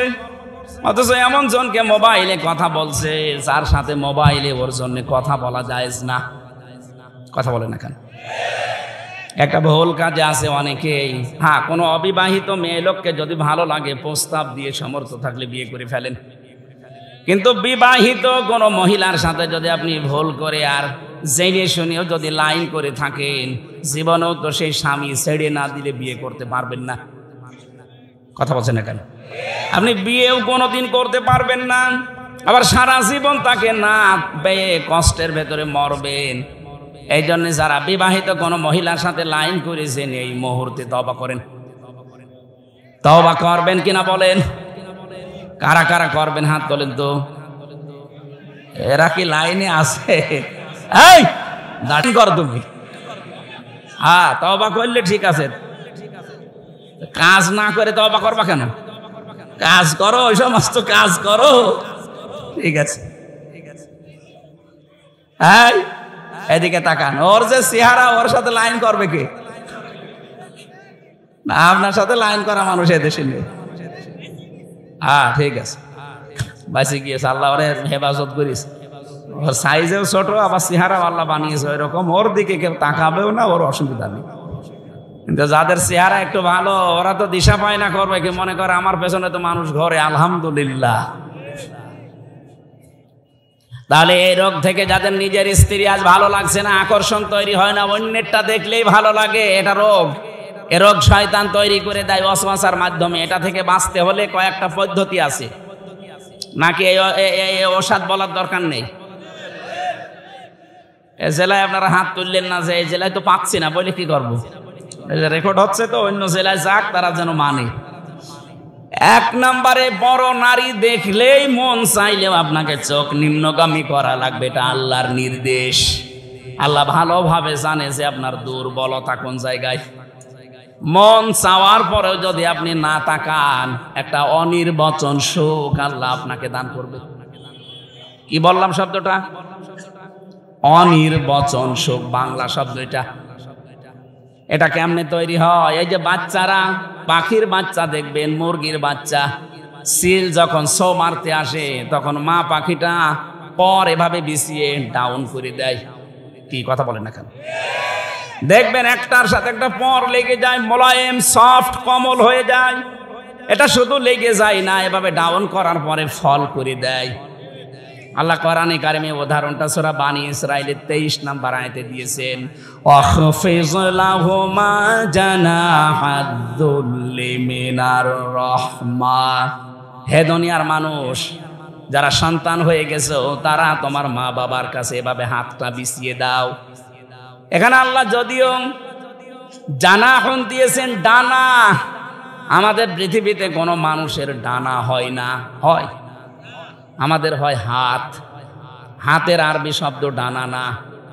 অথচ এমন জনকে মোবাইলে কথা বলছে যার সাথে মোবাইলে ওর জন্য কথা বলা জায়েজ না। কথা বলে না কেন? একটা ভুল কাজে আছে অনেকেই। হ্যাঁ, কোনো অবিবাহিত মেয়ে লোককে যদি ভালো লাগে, প্রস্তাব দিয়ে সমর্থ থাকলে বিয়ে করে ফেলেন। কিন্তু বিবাহিত কোনো মহিলার সাথে যদি আপনি ভুল করে আর জেনে শুনেও যদি লাইন করে থাকেন, জীবনেও তো সেই স্বামী ছেড়ে না দিলে বিয়ে করতে পারবেন না। কথা বলছেন না কেন? আপনি বিয়েও কোনোদিন করতে পারবেন না, আবার সারা জীবন তাকে না পেয়ে কষ্টের ভেতরে মরবেন। এই জন্য যারা বিবাহিত কোনো মহিলার সাথে লাইন করেছেন, এই মুহূর্তে তওবা করেন। তওবা করবেন কিনা বলেন? কারা কারা করবেন হাত তোলেন তো। এরা কি লাইনে আছে? এই দাঁড়ি কর তুমি। হ্যাঁ, তওবা করলে ঠিক আছে, কাজ না করে তওবা করবা কেন? কাজ করো, ওই সমস্ত কাজ করো, ঠিক আছে। এই এদিকে তাকান, ওর যে চেহারা, ওর সাথে লাইন করবে কে? না, আপনার সাথে লাইন করা মানুষ এদেশে নেই। হ্যাঁ ঠিক আছে, বাঁচে গিয়েছে, আল্লাহ ওরে হেফাজত করিস। ওর সাইজেও ছোট, আবার চেহারাও আল্লাহ বানিয়েছে এরকম, ওর দিকে কেউ তাকাবেও না, ওর অসুবিধা নেই। কিন্তু যাদের চেহারা একটু ভালো, ওরা তো দিশা পায় না করবে কি, মনে করে আমার পেছনে তো মানুষ ঘরে, আলহামদুলিল্লাহ। তাহলে এই রোগ থেকে যাদের নিজের স্ত্রী আজ ভালো লাগছে না, আকর্ষণ তৈরি হয় না, অন্যেরটা দেখলেই ভালো লাগে, এটা রোগ। এ রোগ শয়তান তৈরি করে দেয় ওয়াসওয়াসার মাধ্যমে। এটা থেকে বাঁচতে হলে কয়েকটা পদ্ধতি আছে, নাকি এই ওষুধ বলার দরকার নেই? এ জেলায় আপনারা হাত তুললেন না যে এই জেলায় তো পাচ্ছি না, বলে কি করবো? রেকর্ড হচ্ছে তো, অন্য জেলায় যাক, তারা যেন মানে। এক নম্বরে, বড় নারী দেখলেই মন চাইলেও আপনাকে চোখ নিম্নগামী করা লাগবে, এটা আল্লাহর নির্দেশ। আল্লাহ ভালোভাবে জানে যে আপনার দুর্বলতা কোন জায়গায়। মন চাওয়ার পরেও যদি আপনি না তাকান, একটা অনির্বচন সুখ আল্লাহ আপনাকে দান করবে। কি বললাম শব্দটা? অনির্বচন সুখ, বাংলা শব্দ এটা। এটা কেমনে তৈরি হয়? এই যে বাচ্চারা, পাখির বাচ্চা দেখবেন, মুরগির বাচ্চা, সিল যখন শো মারতে আসে তখন মা পাখিটা পর এভাবে বিছিয়ে ডাউন করে দেয়। কি কথা বলেন না কেন? দেখবেন একটার সাথে একটা পর লেগে যায়, মোলায়েম সফট কোমল হয়ে যায়। এটা শুধু লেগে যায় না, এভাবে ডাউন করার পরে ফল করে দেয়। আল্লাহ কোরআনে কারিমে উদাহরণটা সূরা বানি ইসরাঈলের 23 নম্বর আয়াতে দিয়েছেন, ওয়াখফিজ লাহুমা জানাহাদ-দুল্লি মিনার রাহমা। হে দুনিয়ার মানুষ, যারা সন্তান হয়ে গেছো তারা তোমার মা বাবার কাছে এভাবে হাতটা বিছিয়ে দাও। এখানে আল্লাহ যদিও জানাহুন দিয়েছেন, ডানা। আমাদের পৃথিবীতে কোনো মানুষের ডানা হয় না, হয় আমাদের হয় হাত। হাতের আরবি শব্দ ডানা না,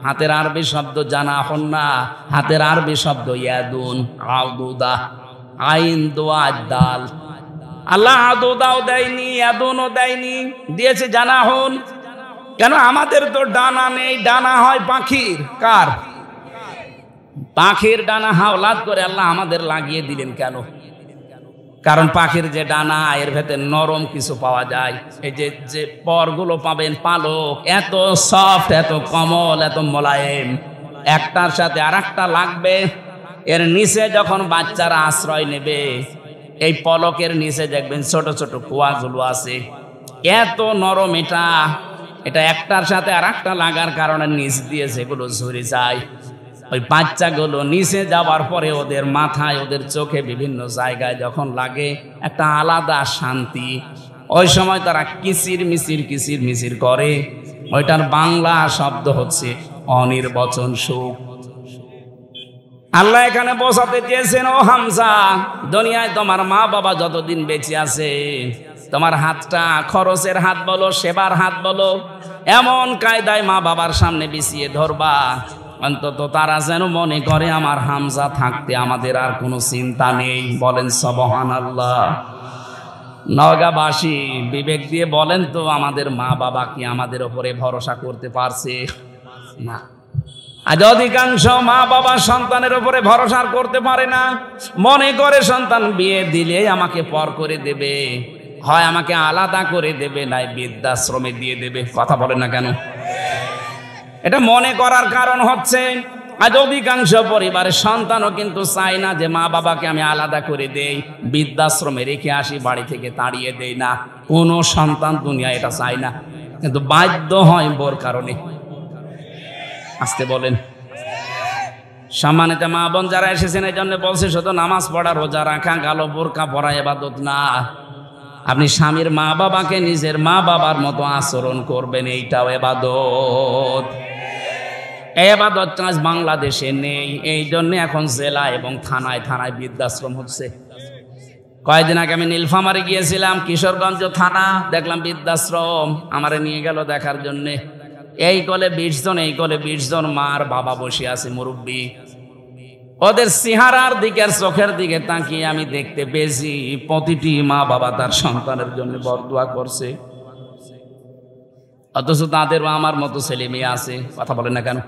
হাতের আরবি শব্দ জানাহুন না, হাতের আরবি শব্দ ইয়াদুন, আদুদা, আইন দোয়া দাল। আল্লাহ আদুদাও দেয়নি, ইয়াদুনও দেয়নি, দিয়েছে জানাহুন। কেন? আমাদের তো ডানা নেই, ডানা হয় পাখির। কার? পাখির ডানা হাওলাত করে আল্লাহ আমাদের লাগিয়ে দিলেন কেন? কারণ পাখির যে ডানা, এর ভেতরে নরম কিছু পাওয়া যায়। এই যে পরগুলো পাবেন, পালক, এত সফট, এত কোমল, এত মোলায়েম, একটার সাথে আর একটা লাগবে। এর নিচে যখন বাচ্চারা আশ্রয় নেবে, এই পলকের নিচে দেখবেন ছোট ছোট কুয়াগুলো আছে, এত নরম। এটা একটার সাথে আর একটা লাগার কারণে নিচ দিয়ে যেগুলো ঝরে যায়, ওই বাচ্চাগুলো নিচে যাওয়ার পরে ওদের মাথায়, ওদের চোখে, বিভিন্ন জায়গায় যখন লাগে, একটা আলাদা শান্তি। ওই সময় তারা কিচির মিচির কিচির মিচির করে। ওইটার বাংলা শব্দ হচ্ছে অনির্বচন সুখ। আল্লাহ এখানে বোঝাতে চেয়েছেন, ও হামজা, দুনিয়ায় তোমার মা বাবা যতদিন বেঁচে আছে, তোমার হাতটা খরচের হাত বলো, সেবার হাত বলো, এমন কায়দায় মা বাবার সামনে বিছিয়ে ধরবা, অন্তত তারা যেন মনে করে আমার হামজা থাকতে আমাদের আর কোনো চিন্তা নেই। বলেন সুবহানাল্লাহ। নওগাঁবাসী বিবেক দিয়ে বলেন তো, আমাদের মা বাবা কি আমাদের উপরে ভরসা করতে পারছে? না। আজ অধিকাংশ মা বাবা সন্তানের উপরে ভরসা করতে পারে না। মনে করে সন্তান বিয়ে দিলে আমাকে পর করে দেবে, হয় আমাকে আলাদা করে দেবে, নাই বৃদ্ধাশ্রমে দিয়ে দেবে। কথা বলে না কেন? এটা মনে করার কারণ হচ্ছে, আজ অধিকাংশ পরিবারের সন্তানও কিন্তু চায় না যে মা বাবাকে আমি আলাদা করে দেই, বৃদ্ধাশ্রমে রেখে আসি, বাড়ি থেকে তাড়িয়ে দেই না। কোনো সন্তান দুনিয়া এটা চায় না, কিন্তু বাধ্য হয় বোর কারণে। আসতে বলেন। সম্মানিত মা বোন যারা এসেছেন, এই জন্য বলছে শুধু নামাজ পড়া, রোজা রাখা, গালো বোরকা পরা ইবাদত না। আপনি স্বামীর মা বাবাকে নিজের মা বাবার মতো আচরণ করবেন, এইটাও ইবাদত। এই ইবাদত আজ বাংলাদেশে নেই, এই জন্য এখন জেলা এবং থানায় থানায় বৃদ্ধাশ্রম হচ্ছে। কয়েকদিন আগে আমি নীলফামারী গিয়েছিলাম, কিশোরগঞ্জ থানা, দেখলাম বৃদ্ধাশ্রম। আমারে নিয়ে গেল দেখার জন্যে। এই কোলে 20 জন, এই কোলে 20 জন মার বাবা বসে আছে, মুরব্বী। ওদের চেহারার দিকে আর চোখের দিকে তাকিয়ে আমি দেখতে পেয়েছি প্রতিটি মা বাবা তার সন্তানের জন্য বরদোয়া করছে, অথচ তাদেরও আমার মতো ছেলে মেয়ে আছে। কথা বলেন না কেন?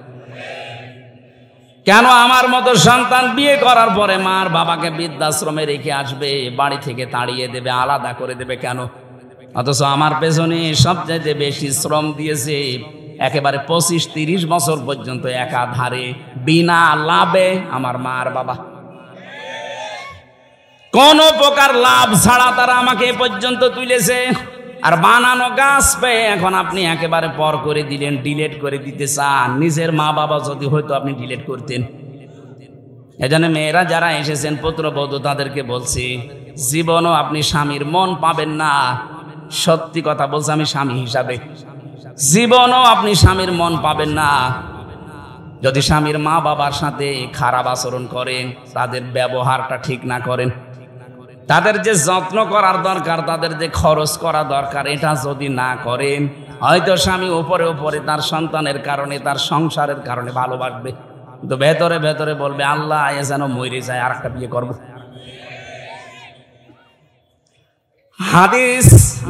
কেন আমার মতো সন্তান বিয়ে করার পরে মার বাবাকে বৃদ্ধাশ্রমে রেখে আসবে, বাড়ি থেকে তাড়িয়ে দেবে, আলাদা করে দেবে কেন? অথচ আমার পেছনে সবচেয়ে বেশি শ্রম দিয়েছে, একেবারে 25-30 বছর পর্যন্ত একাধারে বিনা লাভে আমার মা আর বাবা। কোন প্রকার লাভ ছাড়া তারা আমাকে এ পর্যন্ত তুলেছে। আর বানানো গাছ পেয়ে এখন আপনি একেবারে পর করে দিলেন, ডিলেট করে দিতে চান। নিজের মা বাবা যদি হয়তো আপনি ডিলেট করতেন। এজন্য মেয়েরা যারা এসেছেন পুত্রবধূ, তাদেরকে বলছি, জীবনও আপনি স্বামীর মন পাবেন না। সত্যি কথা বলছি আমি স্বামী হিসাবে, জীবনও আপনি স্বামীর মন পাবেন না যদি স্বামীর মা বাবার সাথে খারাপ আচরণ করেন, তাদের ব্যবহারটা ঠিক না করেন, তাদের যে যত্ন করার দরকার, তাদের যে খরচ করা দরকার, এটা যদি না করেন, হয়তো স্বামী উপরে উপরে তার সন্তানের কারণে, তার সংসারের কারণে ভালোবাসবে, কিন্তু ভেতরে ভেতরে বলবে আল্লাহ এ যেন মরে যায়, আর একটা বিয়ে করবো। হাদিস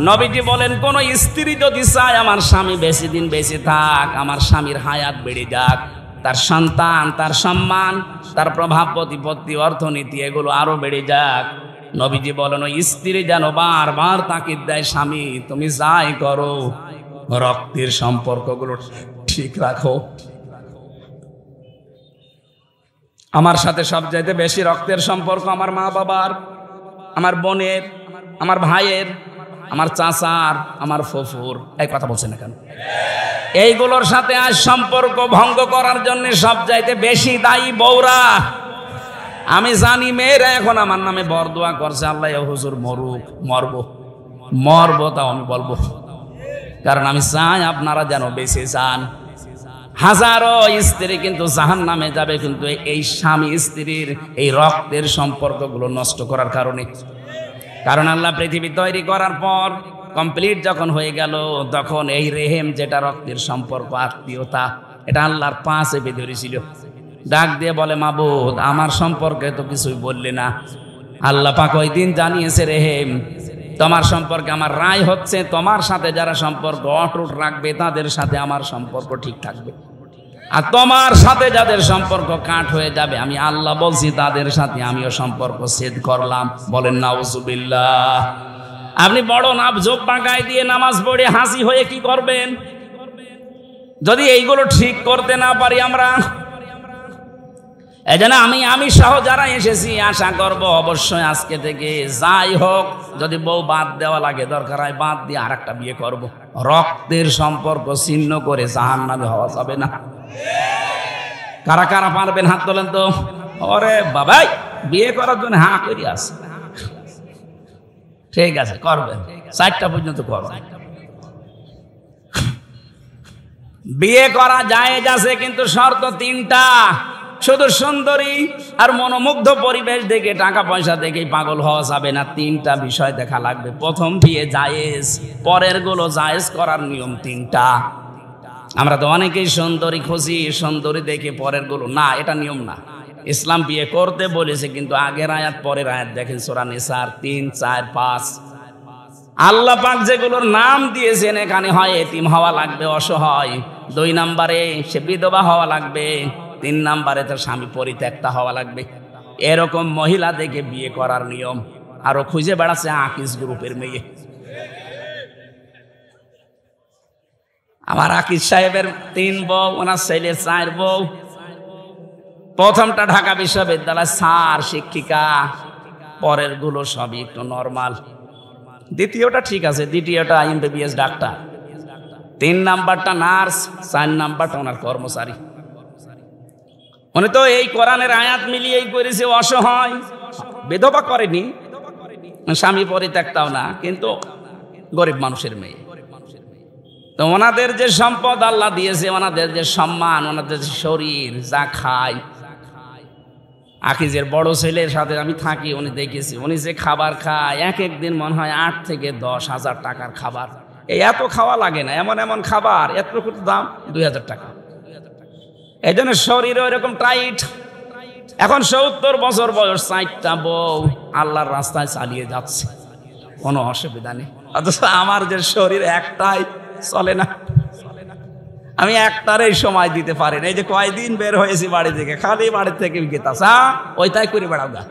নবীজি বলেন, কোন স্ত্রী যদি চায় আমার স্বামী বেশি দিন বেঁচে থাক, আমার স্বামীর হায়াত বেড়ে যাক, তার সন্তান, তার সম্মান, তার প্রভাব প্রতিপত্তি, অর্থনীতি এগুলো আরো বেড়ে যাক, নবীজি বলেন ওই স্ত্রী যেন বারবার তাকিদ দেয়, স্বামী তুমি যাই করো রক্তের সম্পর্কগুলো ঠিক রাখো। আমার সাথে সবচাইতে বেশি রক্তের সম্পর্ক আমার মা বাবার, আমার বোনের, আমার ভাইয়ের, আমার চাচার, আমার ফুফুর। এই কথা বলছেন না কেন? এইগুলোর সাথে আজ সম্পর্ক ভঙ্গ করার জন্য সবচাইতে বেশি দায়ী বউরা। আমি জানি মেয়েরা এখন আমার নামে বরদোয়া করছে, আল্লাহ হুজুর মরুক, মরবো তাও আমি বলবো, কারণ আমি চাই আপনারা যেন বেঁচে যান। হাজারো স্ত্রী কিন্তু জাহান্নামে যাবে, কিন্তু এই স্বামী স্ত্রীর এই রক্তের সম্পর্কগুলো নষ্ট করার কারণে। কারণ আল্লাহ পৃথিবী তৈরি করার পর কমপ্লিট যখন হয়ে গেল, তখন এই রেহেম, যেটা রক্তের সম্পর্ক, আত্মীয়তা, এটা আল্লাহর পাশে বেঁধে ছিল। ডাক দিয়ে বলে, মাবুদ আমার সম্পর্কে তো কিছুই বললে না। আল্লাহ পাক ওই দিন জানিয়েছে, রেহেম তোমার সম্পর্কে আমার রায় হচ্ছে, তোমার সাথে যারা সম্পর্ক অটুট রাখবে তাদের সাথে আমার সম্পর্ক ঠিক থাকবে, আর তোমার সাথে যাদের সম্পর্ক কাট হয়ে যাবে, আমি আল্লাহ বলছি তাদের সাথে আমিও সম্পর্ক ছেদ করলাম। বলেন নাউজুবিল্লাহ। আপনি বড় নাব জোব্বা গায়ে দিয়ে নামাজ পড়ে হাসি হয়ে কি করবেন যদি এইগুলো ঠিক করতে না পারি আমরা? এজন্য আমি সহ যারা এসেছি আশা করব অবশ্যই আজকে থেকে যাই হোক, যদি বউ বাদ দেওয়া লাগে দরকার হয় বাদ দিয়ে আর একটা বিয়ে করব। রক্তের সম্পর্ক ছিন্ন করে জাহান্নামে হওয়া যাবে না। কারা কারা পারবেন হাত তোলেন তো। ওরে বাবাই, বিয়ে করার জন্য হ্যাঁ করে আছে, ঠিক আছে করবেন, 4টা পর্যন্ত করবেন। বিয়ে করা জায়েজ আছে, কিন্তু শর্ত 3টা। শুধু সুন্দরী আর মনোমুগ্ধ পরিবেশ দেখে, টাকা পয়সা দেখেই পাগল হওয়া যাবে না। 3টা বিষয় দেখা লাগবে। প্রথম বিয়ে জায়েজ, পরের গুলো জায়েজ করার নিয়ম 3টা। আমরা তো অনেকেই সুন্দরী খুঁজি, সুন্দরী দেখে পরের গুলো না, এটা নিয়ম না। ইসলাম বিয়ে করতে বলেছে, কিন্তু আগের আয়াত পরের আয়াত দেখেন, সূরা নিসার 3, 4, 5। আল্লাহ পাক যেগুলোর নাম দিয়েছেন, এখানে হয় এতিম হওয়া লাগবে, অসহায়, 2 নম্বরে সে বিধবা হওয়া লাগবে, 3 নম্বরে তার স্বামী পরিত্যক্তা হওয়া লাগবে। এরকম মহিলা দেখে বিয়ে করার নিয়ম। আরো খুঁজে বেড়াচ্ছে আকিস গ্রুপের মেয়ে। আমার আকিস সাহেবের 3 বউ, ওনার ছেলের 4 বউ। প্রথমটা ঢাকা বিশ্ববিদ্যালয় স্যার, শিক্ষিকা, পরের গুলো সবই একটু নর্মাল। দ্বিতীয়টা ঠিক আছে, দ্বিতীয়টা MBBS ডাক্তার, 3 নাম্বারটা নার্স, 4 নাম্বারটা ওনার কর্মচারী। উনি তো এই কোরআনের আয়াত মিলিয়েই করেছে, অসহায়, বিধবা করেনি, স্বামী পরিত্যক্তাও না, কিন্তু গরিব মানুষের মেয়ে। তো ওনাদের যে সম্পদ আল্লাহ দিয়েছে, ওনাদের যে সম্মান, ওনাদের যে শরীর, যা খায়। আকিজের বড় ছেলের সাথে আমি থাকি, উনি দেখেছি, উনি যে খাবার খায়, এক দিন মনে হয় 8 থেকে 10 হাজার টাকার খাবার। এই এত খাওয়া লাগে না, এমন এমন খাবার, এত দাম 2000 টাকা। এই জন্য শরীরও এরকম টাইট। এখন 70 বছর বয়স, 4টা বউ, আল্লাহর রাস্তায় চালিয়ে যাচ্ছে, কোনো অসুবিধা নেই। অথচ আমার যে শরীর একটাই চলে না, আমি একটারই সময় দিতে পারি না। এই যে কয়দিন বের হয়েছি বাড়ি থেকে, খালি বাড়ি থেকে গেতাছে, ওই তাই করে বেড়াও গা।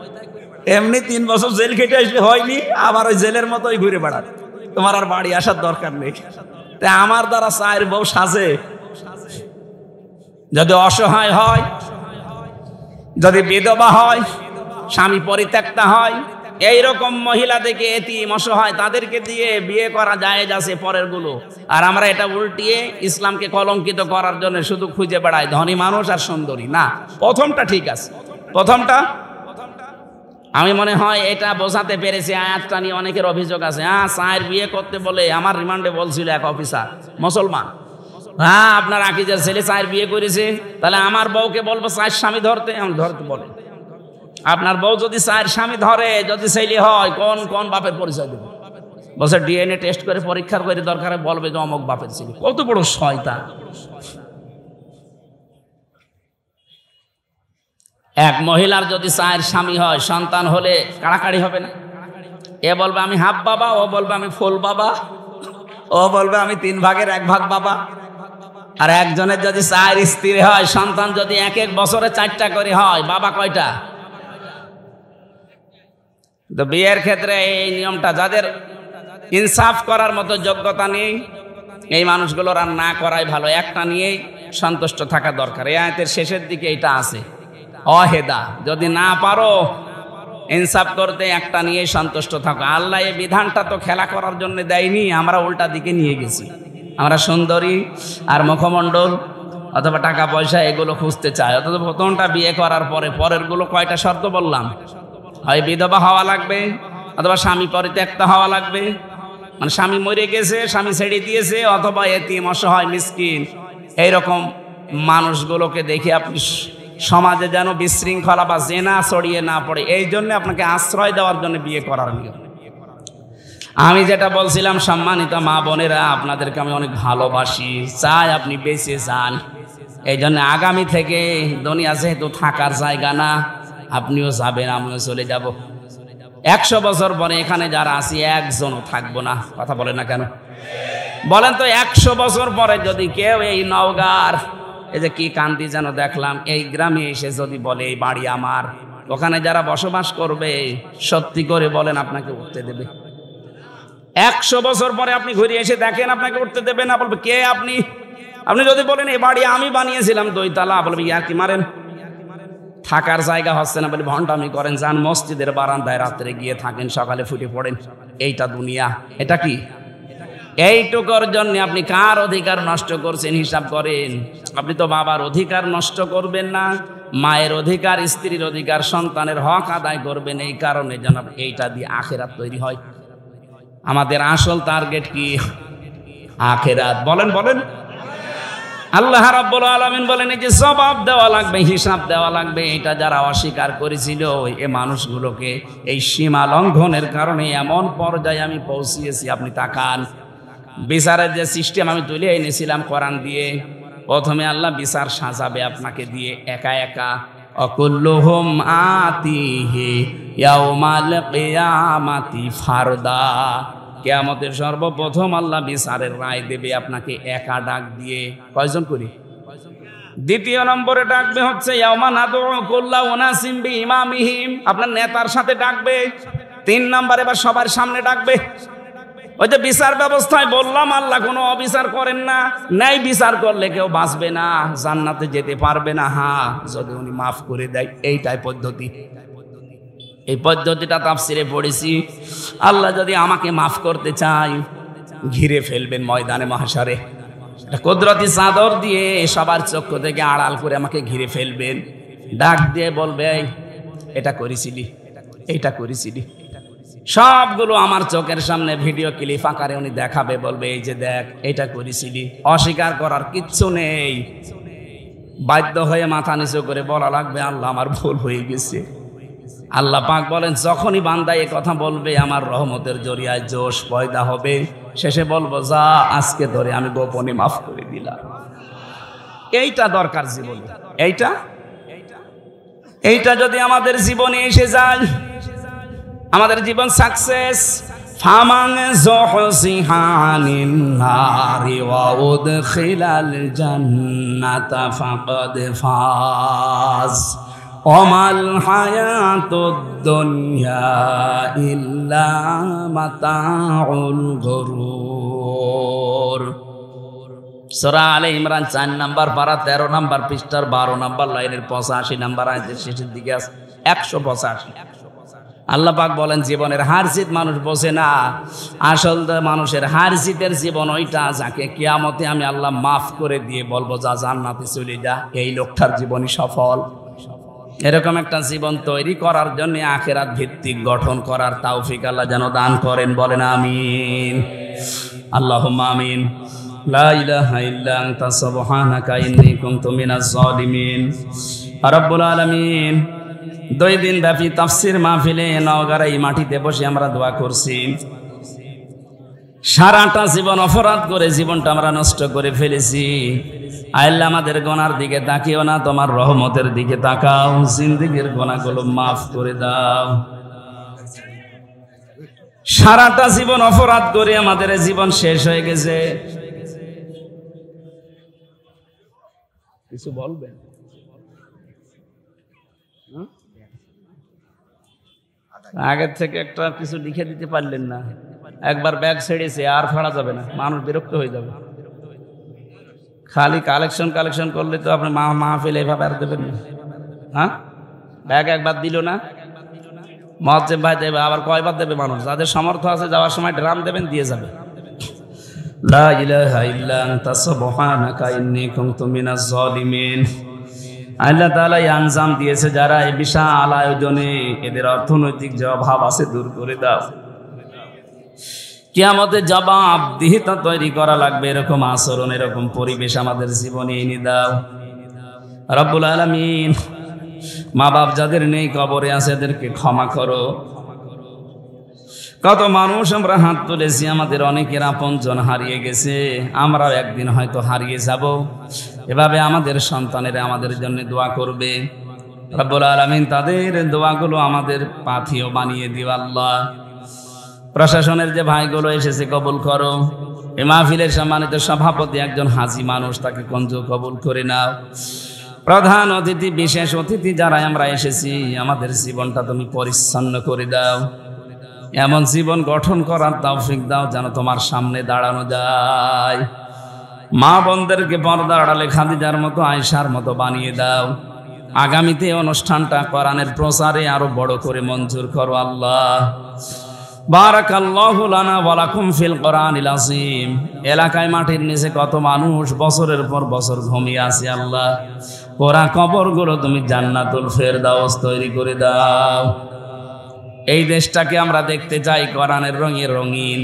এমনি 3 বছর জেল খেটে আসলে হয়নি, আবার ওই জেলের মতোই ঘুরে বেড়াত, তোমার আর বাড়ি আসার দরকার নেই। তাই আমার দ্বারা 4 বউ সাজে? যদি অসহায় হয়, যদি বিধবা হয়, স্বামী পরিত্যক্তা হয়, এইরকম মহিলা দেখে এতিম অসহায় তাদেরকে দিয়ে বিয়ে করা জায়েজ আছে পরের গুলো। আর আমরা এটা উল্টিয়ে ইসলামকে কলঙ্কিত করার জন্য শুধু খুঁজে বেড়াই ধনী মানুষ আর সুন্দরী। না, প্রথমটা ঠিক আছে। প্রথমটা আমি মনে হয় এটা বোঝাতে পেরেছি। আয়াতটা নিয়ে অনেকের অভিযোগ আছে, চায়ের বিয়ে করতে বলে আমার রিমান্ডে বলছিল এক অফিসার মুসলমান, আপনার আকিজের ছেলে চায়ের বিয়ে করেছে, তাহলে আমার বউকে বলবো চায়ের স্বামী ধরতে? আমি ধরতে বলে আপনার বউ যদি চায়ের স্বামী ধরে, যদি ছেলে হয়, কোন কোন বাপের পরিচয় দেবে? বলছে ডিএনএ টেস্ট করে পরীক্ষা করে দরকারে বলবে যে অমুক বাপের ছিল। কত বড় শয়তান! এক মহিলার যদি চায়ের স্বামী হয়, সন্তান হলে কাড়াকাড়ি হবে না? এ বলবে আমি হাফ বাবা, ও বলবে আমি ফুল বাবা, ও বলবে আমি 3 ভাগের 1 ভাগ বাবা। আর একজনের যদি চায়ের স্ত্রী হয়, সন্তান যদি এক এক বছরে 4টা করে হয়, বাবা কয়টা? তো বিয়ের ক্ষেত্রে এই নিয়মটা, যাদের ইনসাফ করার মতো যোগ্যতা নেই এই মানুষগুলোর আর না করাই ভালো। একটা নিয়েই সন্তুষ্ট থাকা দরকার। এই আয়াতের শেষের দিকে এটা আছে, অহেদা, যদি না পারো ইনসাফ করতে একটা নিয়েই সন্তুষ্ট থাকো। আল্লাহ এই বিধানটা তো খেলা করার জন্য দেয়নি, আমরা উল্টা দিকে নিয়ে গেছি। আমরা সুন্দরী আর মুখমণ্ডল অথবা টাকা পয়সা এগুলো খুঁজতে চাই। অথবা প্রথমটা বিয়ে করার পরে পরের গুলো কয়টা শর্ত বললাম? হয় বিধবা হওয়া লাগবে, অথবা স্বামী পরিত্যক্ত হওয়া লাগবে, মানে স্বামী মরে গেছে, স্বামী ছেড়ে দিয়েছে, অথবা এতিম অসহায় মিসকিন এইরকম মানুষগুলোকে দেখে আপনি সমাজে যেন বিশৃঙ্খলা বা জেনা ছড়িয়ে না পড়ে, এই জন্য আপনাকে আশ্রয় দেওয়ার জন্য বিয়ে করার নিয়ম। আমি যেটা বলছিলাম, সম্মানিত মা বোনেরা, আপনাদেরকে আমি অনেক ভালোবাসি, চাই আপনি বেঁচে যান। এই জন্য আগামী থেকে দুনিয়া যেহেতু থাকার জায়গা না, আপনিও যাবেন, আমিও চলে যাব। 100 বছর পরে এখানে যারা আছি একজনও থাকবো না। কথা বলেন না কেন? বলেন তো, 100 বছর পরে যদি কেউ এই নওগাঁর, এই যে কি কান্দি যেন দেখলাম, এই গ্রামে এসে যদি বলে এই বাড়ি আমার, ওখানে যারা বসবাস করবে সত্যি করে বলেন আপনাকে উঠতে দেবে? 100 বছর পরে আপনি ঘুরে এসে দেখেন আপনাকে উঠতে দেবে না? বলবে কে আপনি? আপনি যদি বলেন এই বাড়ি আমি বানিয়েছিলাম 2 তলা, বলবে ইয়ার কি মারেন, থাকার জায়গা হচ্ছে না বলে ভণ্ডামি করেন। যান মসজিদের বারান্দায় রাত্রে গিয়ে থাকেন, সকালে ফুটে পড়েন। এইটা দুনিয়া, এটা কি? এইটুকুর জন্য আপনি কার অধিকার নষ্ট করছেন হিসাব করেন। আপনি তো বাবার অধিকার নষ্ট করবেন না, মায়ের অধিকার, স্ত্রীর অধিকার, সন্তানের হক আদায় করবেন। এই কারণে যেন এইটা দিয়ে আখেরাত তৈরি হয়। আমাদের আসল টার্গেট কি? আখেরাত। বলেন বলেন। আল্লাহ রাব্বুল আলামিন বলেন এই যে জবাব দেওয়া লাগবে, হিসাব দেওয়া লাগবে, এটা যারা অস্বীকার করেছিল এই মানুষগুলোকে এই সীমা লঙ্ঘনের কারণে এমন পর্যায়ে আমি পৌঁছিয়েছি। আপনি তাকান, বিচারের যে সিস্টেম আমি তুলে এনেছিলাম কোরআন দিয়ে, প্রথমে আল্লাহ বিচার সাজাবে আপনাকে দিয়ে একা একা। অকুল্লুহুম আতিহি ইয়াউমাল কিয়ামাতি ফারদা। কিয়ামতের সর্বপ্রথম আল্লাহ বিচারের রায় দেবে আপনাকে একা ডাক দিয়ে। কয়জন করি? দ্বিতীয় নম্বরে ডাকবে হচ্ছে ইয়াউমা নাদউ কুল্লা উনাসিম বিইমামিহিম, আপনার নেতার সাথে ডাকবে। 3 নম্বরে এবার সবার সামনে ডাকবে। ওই যে বিচার ব্যবস্থায় বললাম আল্লাহ কোনো অবিচার করেন না, ন্যায় বিচার করলে কেউ বাঁচবে না, জান্নাতে যেতে পারবে না। হ্যাঁ, যদি উনি মাফ করে দেয়। এইটাই পদ্ধতি। এই পদ্ধতিটা তাফসিরে পড়েছি। আল্লাহ যদি আমাকে মাফ করতে চায়, ঘিরে ফেলবেন ময়দানে মাহশারে, কুদরতি চাদর দিয়ে সবার চক্ষু থেকে আড়াল করে আমাকে ঘিরে ফেলবেন। ডাক দিয়ে বলবে এটা করেছিলি, এইটা করেছিলি, সবগুলো আমার চোখের সামনে ভিডিও ক্লিপ আকারে উনি দেখাবে, বলবে এই যে দেখ এটা করেছিলি। অস্বীকার করার কিচ্ছু নেই, বাধ্য হয়ে মাথা নিচু করে বলা লাগবে আল্লাহ আমার ভুল হয়ে গেছে। আল্লাহ পাক বলেন যখনই বান্দা এ কথা বলবে আমার রহমতের জরিয়ায় জোশ পয়দা হবে, শেষে বলবো যা আজকে ধরে আমি গোপনে মাফ করে দিলাম। এইটা দরকার জীবনে। এইটা যদি আমাদের জীবনে এসে যায়, আমাদের জীবন সাকসেস। ফামান যুহজিহানিন নারি ওয়া উদখিলাল জান্নাতা ফাকাদ ফাজ ওমাল হায়াতুদ দুনিয়া ইল্লা মাতাউল গুরুর। সূরা আলে ইমরান 4 নম্বর পারা 13 নম্বর পৃষ্ঠার 12 নম্বর লাইনের 85 নম্বর আয়াতের শেষের দিকে আছে 185। আল্লাহ পাক বলেন জীবনের হার জিত মানুষ বোঝে না, আসল মানুষের হার জিতের জীবন ওইটা যাকে কিয়ামতে আমি আল্লাহ মাফ করে দিয়ে বলবো যা জান্নাতে চলে যা, এই লোকটার জীবনই সফল। এরকম একটা জীবন তৈরি করার জন্য আখিরাত ভিত্তিক গঠন করার তৌফিক আল্লাহ যেন দান করেন, বলেন আমিন, আল্লাহুম্মা আমিন। লা ইলাহা ইল্লা আনতা সুবহানাকা ইন্নী কুনতু মিনাজ জালিমিন। রব্বুল আলামিন, 2 দিন ব্যাপী তাফসীর মাহফিলে নওগাঁর এই মাটিতে বসে আমরা দোয়া করছি। সারাটা জীবন অপরাধ করে জীবনটা আমরা নষ্ট করে ফেলেছি। আল্লাহ আমাদের গুনার দিকে তাকিও না, তোমার রহমতের দিকে তাকাও, জিন্দেগীর গুনাহগুলো মাফ করে দাও। সারাটা জীবন অপরাধ করে আমাদের জীবন শেষ হয়ে গেছে। কিছু বলবেন? আগের থেকে একটা কিছু লিখে দিতে পারলেন না, একবার ব্যাগ ছেড়েছে আর ফাড়া যাবে না, মানুষ বিরক্ত হয়ে যাবে। খালি কালেকশন করলে তো আপনি মাহফিল এভাবে আর দেবেন না। হ্যাঁ, ব্যাগ একবার দিল না, মহাজেব ভাই দেবে, আবার কয়বার দেবে মানুষ? যাদের সামর্থ্য আছে যাওয়ার সময় ড্রাম দেবেন, দিয়ে যাবে। লা ইলাহা ইল্লা আনতা সুবহানাকা ইন্নী কুনতু মিনাজ জালিমিন। আল্লাহ তাআলা আঞ্জাম দিয়েছে যারা এই বিশাল আয়োজনে, এদের অর্থনৈতিক যে অভাব আছে দূর করে দাও। কিয়ামতে জবাবদিহিতা তৈরি করা লাগবে এরকম আচরণ, এরকম পরিবেশ আমাদের জীবনে এনে দাও রব্বুল আলামিন। মা বাপ যাদের নেই কবরে আছে এদেরকে ক্ষমা করো। কত মানুষ আমরা হাত তুলেছি, আমাদের অনেকের আপনজন হারিয়ে গেছে, আমরাও একদিন হয়তো হারিয়ে যাব। এভাবে আমাদের সন্তানেরা আমাদের জন্য দোয়া করবে রব্বুল আলামিন, তাদের দোয়াগুলো আমাদের পাথেয় বানিয়ে দিও আল্লাহ। প্রশাসনের যে ভাইগুলো এসেছে কবুল করো। এই মাহফিলের সম্মানিত সভাপতি একজন হাজী মানুষ, তাকে কঞ্জ কবুল করে নাও। প্রধান অতিথি, বিশেষ অতিথি যারা আমরা এসেছি, আমাদের জীবনটা তুমি পরিচ্ছন্ন করে দাও। এমন জীবন গঠন করার তৌফিক দাও যেন তোমার সামনে দাঁড়ানো যায়। মা বোনদেরকে পর্দার আড়ালে খাদিজার মতো, আয়েশার মতো বানিয়ে দাও। আগামীতে অনুষ্ঠানটা কোরআনের প্রচারে আরো বড় করে মঞ্জুর করো আল্লাহ। বারাকাল্লাহু লানা ওয়া লাকুম ফিল কোরআনিল আযীম। এলাকায় মাটির নিচে কত মানুষ বছরের পর বছর ঘুমিয়ে আছে আল্লাহ, ওরা কবরগুলো তুমি জান্নাতুল ফেরদাউস তৈরি করে দাও। এই দেশটাকে আমরা দেখতে চাই কোরআনের রঙে রঙিন।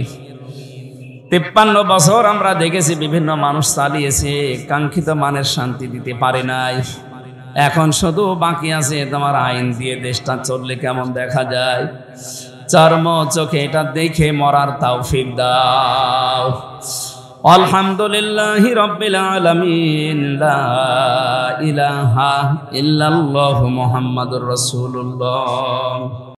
53 বছর আমরা দেখেছি বিভিন্ন মানুষ চালিয়েছে, কাঙ্ক্ষিত মানের শান্তি দিতে পারে নাই। এখন শুধু বাকি আছে তোমার আইন দিয়ে দেশটা চললে কেমন দেখা যায়। চর্ম চোখে এটা দেখে মরার তৌফিক দাও। আলহামদুলিল্লাহি রাব্বিল আলামিন। লা ইলাহা ইল্লাল্লাহু মুহাম্মাদুর রাসূলুল্লাহ।